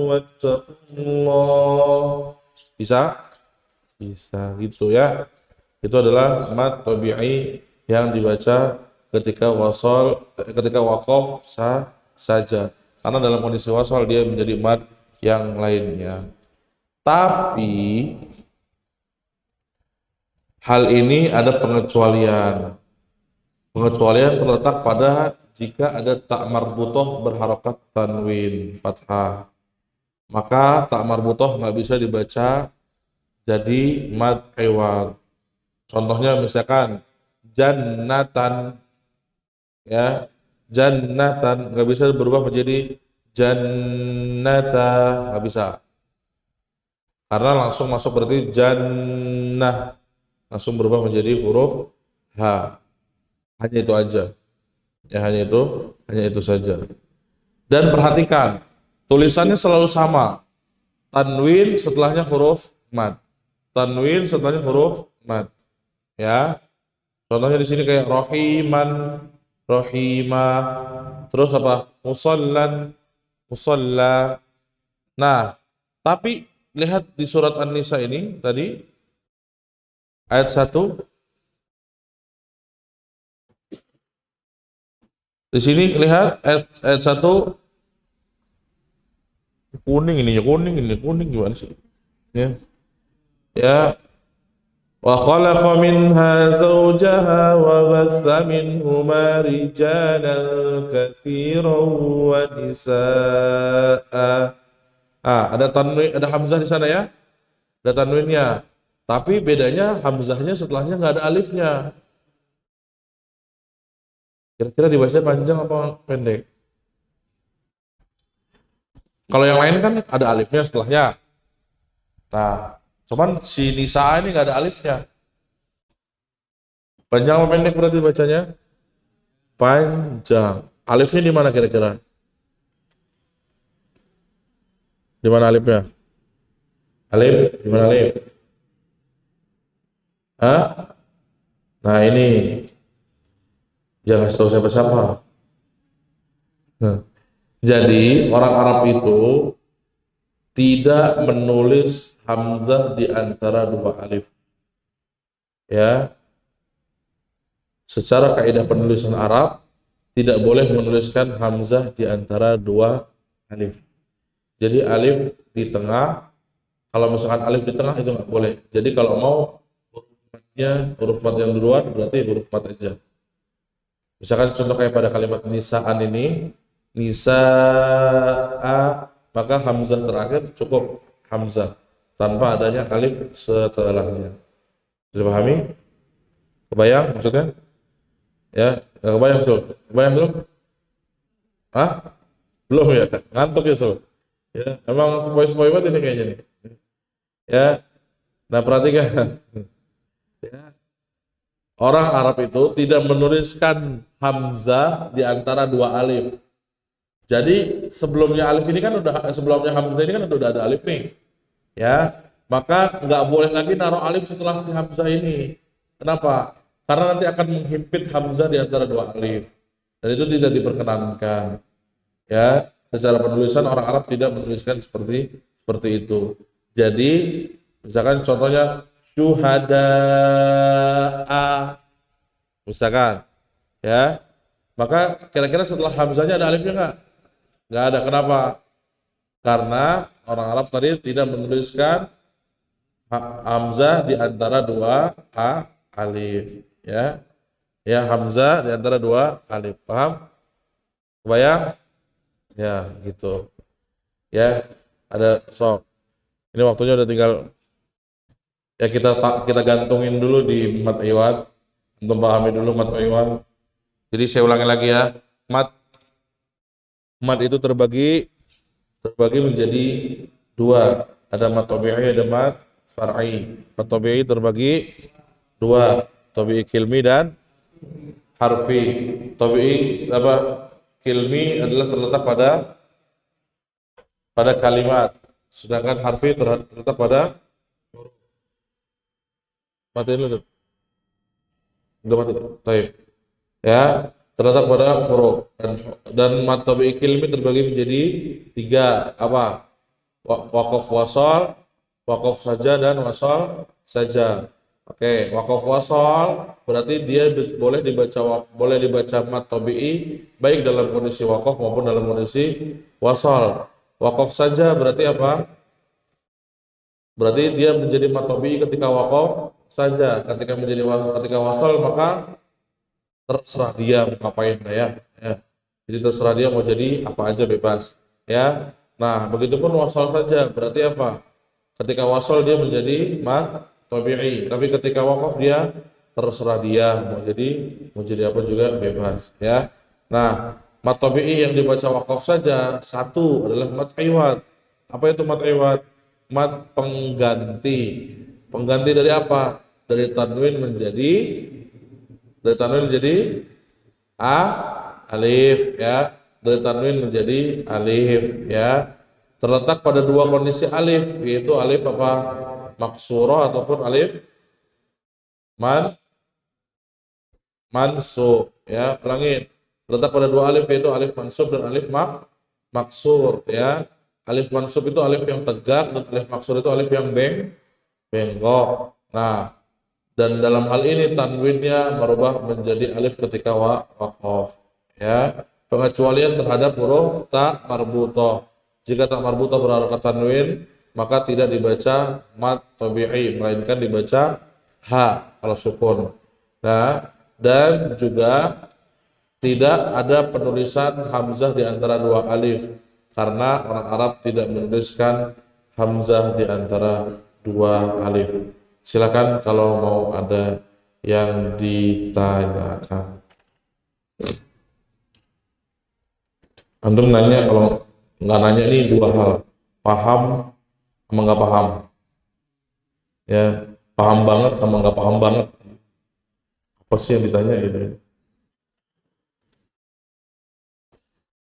واتقوا الله. Bisa? Bisa gitu ya. Itu adalah mad tabi'i yang dibaca ketika ketika waqaf saja. Karena dalam kondisi wasal dia menjadi mad yang lainnya. Tapi hal ini ada pengecualian. Pengecualian terletak pada jika ada tak marbutoh berharokat tanwin fathah. Maka tak marbutoh nggak bisa dibaca jadi mad iwad. Contohnya misalkan jannatan, ya, jannatan nggak bisa berubah menjadi jannata, nggak bisa, karena langsung masuk berarti jannah, langsung berubah menjadi huruf H. Hanya itu aja, ya, hanya itu saja. Dan perhatikan tulisannya selalu sama, tanwin setelahnya huruf mad, tanwin setelahnya huruf mad. Ya, contohnya di sini kayak rohiman, rohimah, terus apa? Musallan, musalla. Nah, tapi lihat di surat An-Nisa ini tadi ayat 1. Di sini lihat ayat 1 kuning gimana sih? Ya. Ya, وخلق منها زوجها وبث منهما رجالا كثيرا ونساء. Ada tanwin, ada hamzah di sana ya, ada tanwinnya. Tapi bedanya hamzahnya setelahnya nggak ada alifnya. Kira-kira dibaca panjang apa pendek? Kalau yang lain kan ada alifnya setelahnya. Nah, cuman si Nisa ini nggak ada alifnya. Panjang apa pendek berarti bacanya? Panjang. Alifnya di mana kira-kira? Di mana alifnya? Alif, di mana alif? Hah? Nah ini, jangan kasih tahu siapa-siapa. Nah, jadi orang Arab itu tidak menulis hamzah di antara dua alif. Ya, secara kaidah penulisan Arab tidak boleh menuliskan hamzah di antara dua alif. Jadi alif di tengah, kalau misalkan alif di tengah itu nggak boleh. Jadi kalau mau huruf mat yang duluan berarti huruf mat aja. Misalkan contoh kayak pada kalimat nisaan ini, nisa'a, maka hamzah terakhir cukup hamzah tanpa adanya alif setelahnya. Bisa pahami? Kebayang maksudnya? Ya, kebayang Sul? Kebayang Sul? Hah? Belum ya? Ngantuk ya Sul? Ya, emang sepoi-sepoi banget ini kayaknya nih. Ya, nah perhatikan. Ya. Orang Arab itu tidak menuliskan hamzah di antara dua alif. Jadi sebelumnya alif ini kan sebelumnya hamzah ini kan udah ada alif nih. Ya, maka nggak boleh lagi naruh alif setelah si hamzah ini. Kenapa? Karena nanti akan menghimpit hamzah di antara dua alif. Dan itu tidak diperkenankan. Ya, secara penulisan orang Arab tidak menuliskan seperti itu. Jadi, misalkan contohnya syuhada'a, misalkan, ya, maka kira-kira setelah hamzahnya ada alifnya nggak? Nggak ada. Kenapa? Karena orang Arab tadi tidak menuliskan hamzah di antara dua alif, ya. Ya, hamzah di antara dua alif. Paham? Kebayang? Ya, gitu. Ya, ada sok. Ini waktunya udah tinggal, ya, kita gantungin dulu di mat iwad. Untuk pahami dulu mat iwad. Jadi saya ulangi lagi ya. Mat itu terbagi menjadi dua. Ada mat tabi'i, ada mat far'i. Mat tabi'i terbagi dua, tabi'i kilmi dan harfi. Tabi'i kilmi adalah terletak pada kalimat, sedangkan harfi terletak pada mati dulu. Udah mati. Taib. Ya, terletak pada huruf, dan mat tabi'i kilmi terbagi menjadi tiga. Apa? Waqaf wasal, waqaf saja, dan wasal saja. Oke, waqaf wasal berarti dia boleh dibaca mat tabi'i baik dalam kondisi waqaf maupun dalam kondisi wasal. Waqaf saja berarti apa? Berarti dia menjadi mat tabi'i ketika waqaf saja. Ketika wasal maka terserah dia mau ngapain ya. Jadi terserah dia mau jadi apa aja, bebas, ya. Nah, begitupun wasal saja berarti apa? Ketika wasal dia menjadi mat tabi'i, tapi ketika waqaf dia terserah dia mau jadi apa juga, bebas, ya. Nah, mat tabi'i yang dibaca waqaf saja satu adalah mat iwad. Apa itu mat iwad? Mat pengganti. Pengganti dari apa? Dari tanwin menjadi alif, ya. Dari tanwin menjadi alif, ya. Terletak pada dua kondisi alif, yaitu alif apa? Maksurah ataupun alif mansub, ya. Ulangin. Terletak pada dua alif, yaitu alif mansub dan alif maksur, ya. Alif mansub itu alif yang tegak, dan alif maksur itu alif yang bengkok. Nah, dan dalam hal ini tanwinnya merubah menjadi alif ketika waqaf, ya. Pengecualian terhadap huruf tak marbutah. Jika tak marbutah berharakat tanwin, maka tidak dibaca mat tabi'i, melainkan dibaca ha kalau sukun. Nah, dan juga tidak ada penulisan hamzah di antara dua alif, karena orang Arab tidak menuliskan hamzah di antara dua alif. Silakan kalau mau ada yang ditanyakan. Antum nanya, kalau nggak nanya ini dua hal, paham sama nggak paham, ya. Paham banget sama nggak paham banget, apa sih yang ditanya gitu.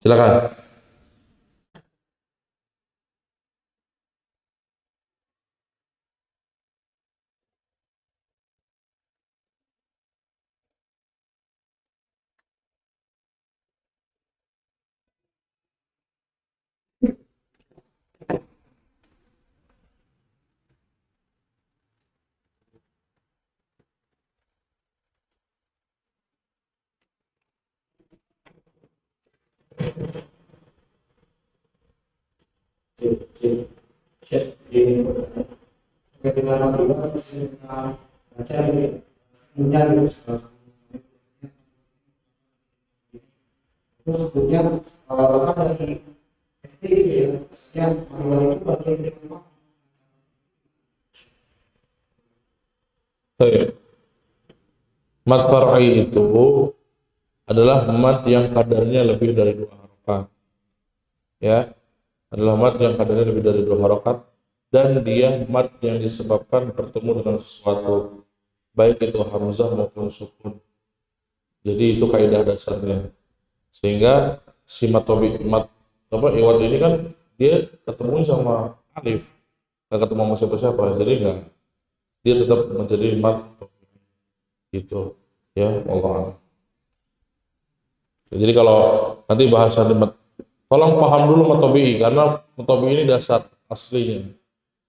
Silakan. Bagaimana juga bisa baca ini menjadi itu sebetulnya bahkan dari SD ya sekian awal itu bagian dari apa? Baik. Mat far'i itu adalah mat yang kadarnya lebih dari dua harokat, ya. Adalah mat yang kadarnya lebih dari dua harokat, dan dia mat yang disebabkan bertemu dengan sesuatu, baik itu hamzah maupun sukun. Jadi itu kaidah dasarnya. Sehingga si iwad ini kan dia ketemu sama alif, nggak ketemu sama siapa-siapa, jadi nggak, dia tetap menjadi mat. gitu ya, Allah. Jadi kalau nanti bahasa debat, tolong paham dulu mat tabi'i karena mat tabi'i ini dasar aslinya.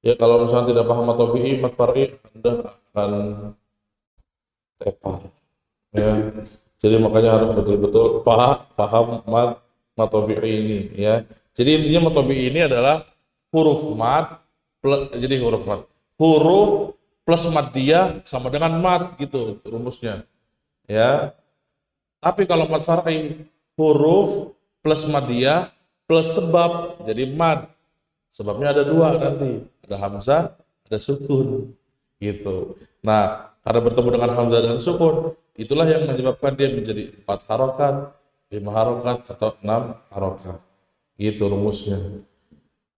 Ya kalau misalnya tidak paham mat tabi'i, mat far'i, Anda akan tepar. Ya. Jadi makanya harus betul-betul paham mat tabi'i ini ya. Jadi intinya mat tabi'i ini adalah huruf mat jadi huruf plus maddiyah sama dengan mat gitu rumusnya. Ya. Tapi kalau mat far'i huruf plus maddiyah plus sebab jadi mad. Sebabnya ada dua nanti, ada hamzah, ada sukun gitu. Nah, karena bertemu dengan hamzah dan sukun, itulah yang menyebabkan dia menjadi 4 harokat, 5 harokat atau 6 harokat. Gitu rumusnya.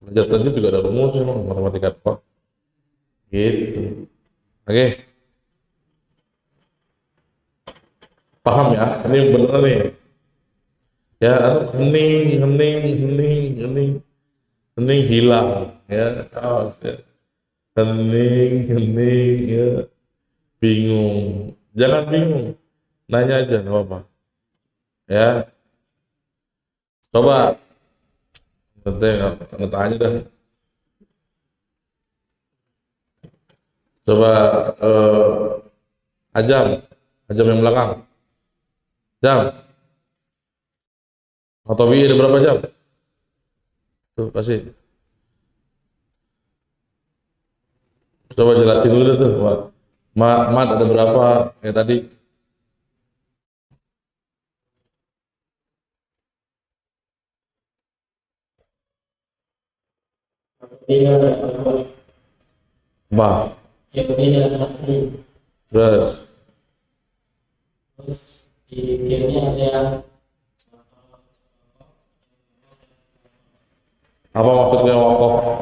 Belajar tadi juga ada rumusnya, matematika kok. Gitu. Oke. Paham ya? Ini bener nih. Ya, hening hilang ya. Awas ya. Hening ya. Bingung. Jangan bingung. Nanya aja, nggak apa-apa. Ya, coba. Nanti nggak tanya dah. Coba Ajam yang belakang. Jam. Atau ada berapa jam? Tuh, kasih. Coba jelasin dulu deh tuh. Mat ada berapa? Kayak tadi. Iya, Ba. iya, asli. Terus. Terus di gamenya ada yang Apa maksudnya wakof?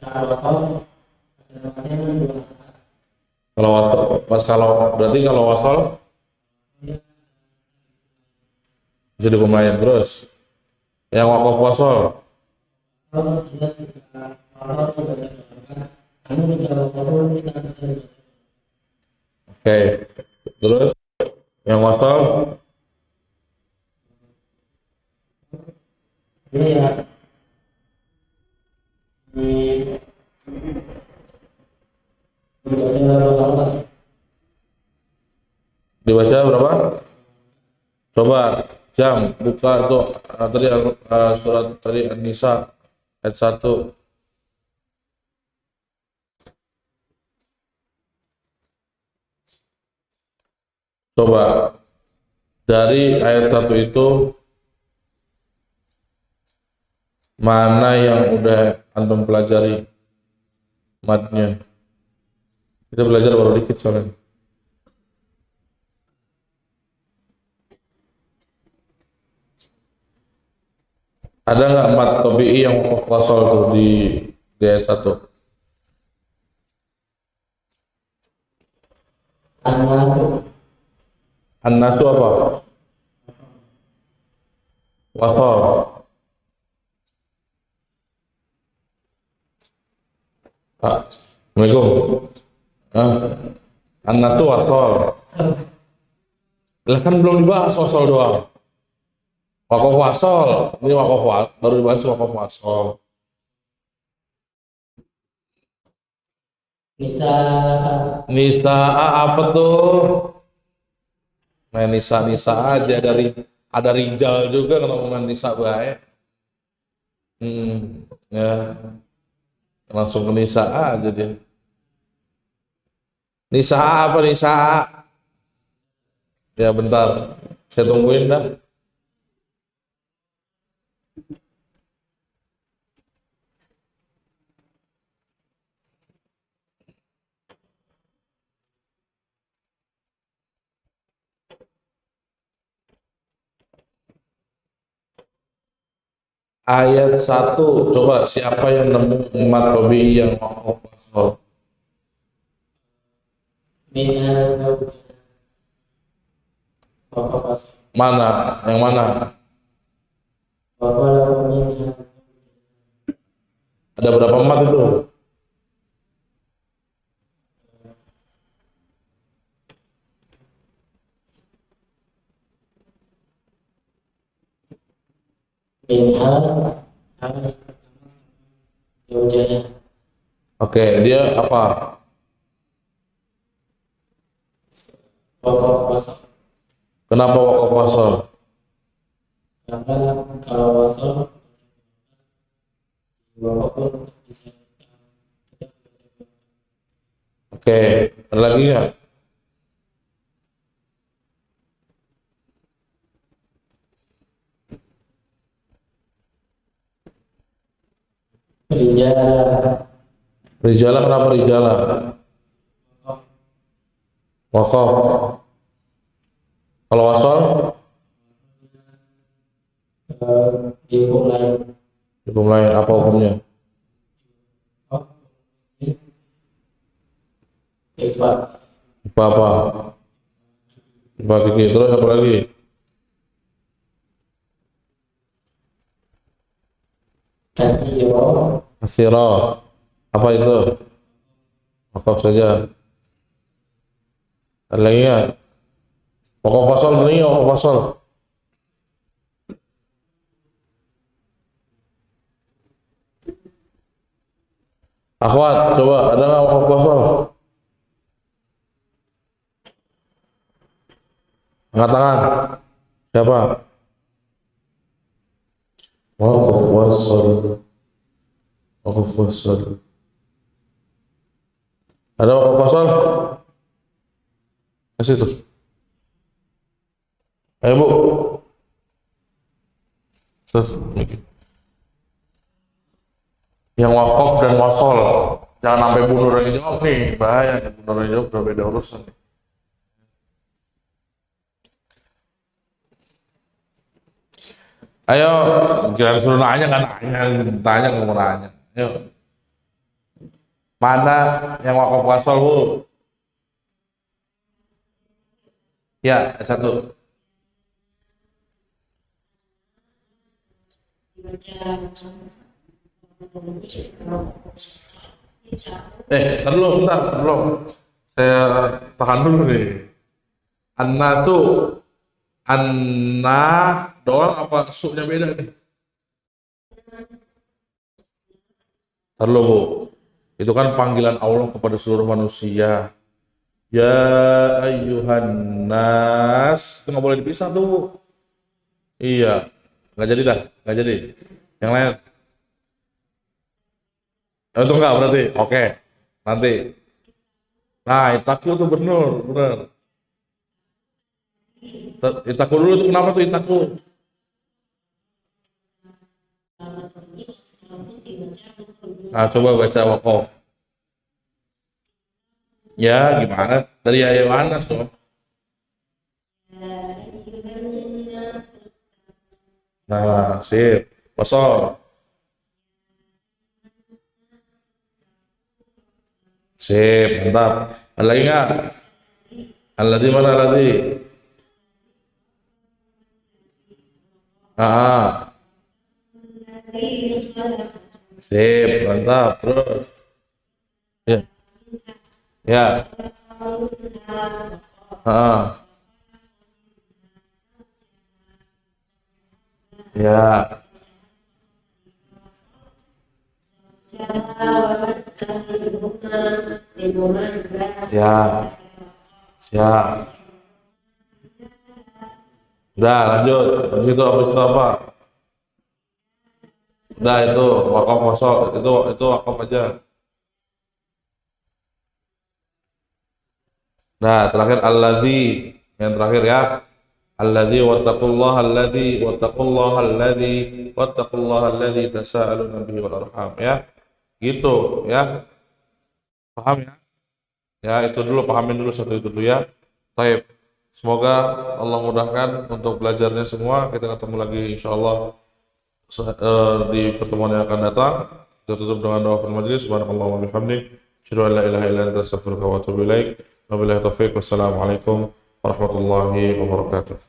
sahabat ada namanya dua. Kalau wasol, berarti kalau wasol jadi pemain terus. Yang wakof wasol. Kalau kita juga kalau kita baca kamu tidak perlu kita bisa baca. Oke. Terus yang wasol Ini ya di dibaca berapa? dibaca berapa? Coba Jam buka tuh tadi surat tadi An-Nisa ayat 1. Coba dari ayat 1 itu mana yang udah antum pelajari matnya? Kita belajar baru dikit soalnya. Ada nggak mat tabi'i yang wakof wasol tuh di ayat 1? An-nasu apa? Wasol. Assalamualaikum. An-nasu wasol. Lah kan belum dibahas wasol doang. Wakof wasol. Ini baru dibahas wakof wasol. Nisa apa tuh? Main Nisa aja ada Rijal juga kalau main Nisa baik. Ya langsung ke Nisa aja dia. Nisa apa Nisa? Ya bentar, saya tungguin dah. Ayat 1, coba siapa yang nemu mat tabi'i yang wakof wasol? Mana? Yang mana? Ada berapa mat itu? minha hari pertama zaujanya Oke, dia apa? wakaf wasal. Kenapa wakaf wasal? Karena kalau wasal wakaf bisa Oke, ada lagi nggak? rijal Rijala kenapa rijala? Wakaf. Kalau wasal? di hukum lain. Hukum lain, apa hukumnya? Ikhfa Apa? Apa gigi, terus apa lagi? kathiro Asyira. Apa itu? Wakaf saja. Ada lagi nggak? Wakaf wasal benar nggak wakaf wasal? Akhwat, coba ada nggak wakaf wasal? Angkat tangan. Siapa? Wakaf wasal. Wakaf wasal. Ada wakaf wasal? Kasih tuh. Ayo bu. Terus. Yang wakaf dan wasal. Jangan sampai Bu Nur yang jawab nih. Bahaya nih. Bu Nur yang jawab udah beda urusan nih. Ayo, jangan suruh nanya kan nanya, tanya nggak mau nanya. Ayo, mana yang wakaf wasal bu? Ya, satu. Tar dulu, bentar, belum. Saya tahan dulu nih. Anna tuh, Anna doang apa su-nya beda nih? Tar dulu bu. Itu kan panggilan Allah kepada seluruh manusia. Ya ayyuhan nas. Itu nggak boleh dipisah tuh. Iya, nggak jadi dah, nggak jadi. Yang lain. Itu enggak berarti. Oke, nanti. Nah, itaku tuh bener. Itaku dulu itu kenapa tuh itaku? Nah, coba baca wakaf. Ya, gimana? Dari ayat Anas dong. Nah, sip. Wasol. Sip, mantap. Ada lagi nggak? Alladzi mana alladzi? Ah, sip, mantap. Terus. Ya, ya. Ah, ya, ya, siap. Udah, lanjut. Habis itu apa? Udah itu wakaf wasol itu wakaf aja. Nah, terakhir allazi yang terakhir ya. Allazi wattaqullaha alladzi tasaaluna bihi wal arham ya. Gitu ya. Paham ya? Ya, itu dulu pahamin dulu satu itu dulu ya. Baik. Semoga Allah mudahkan untuk belajarnya semua. Kita ketemu lagi insyaallah di pertemuan yang akan datang. Kita tutup dengan doa fil majlis. Subhanallah wa bihamdik. Asyhadu an la ilaha illa anta astaghfiruka wa atubu ilaik. Wabillahi taufiq. Wassalamualaikum warahmatullahi wabarakatuh.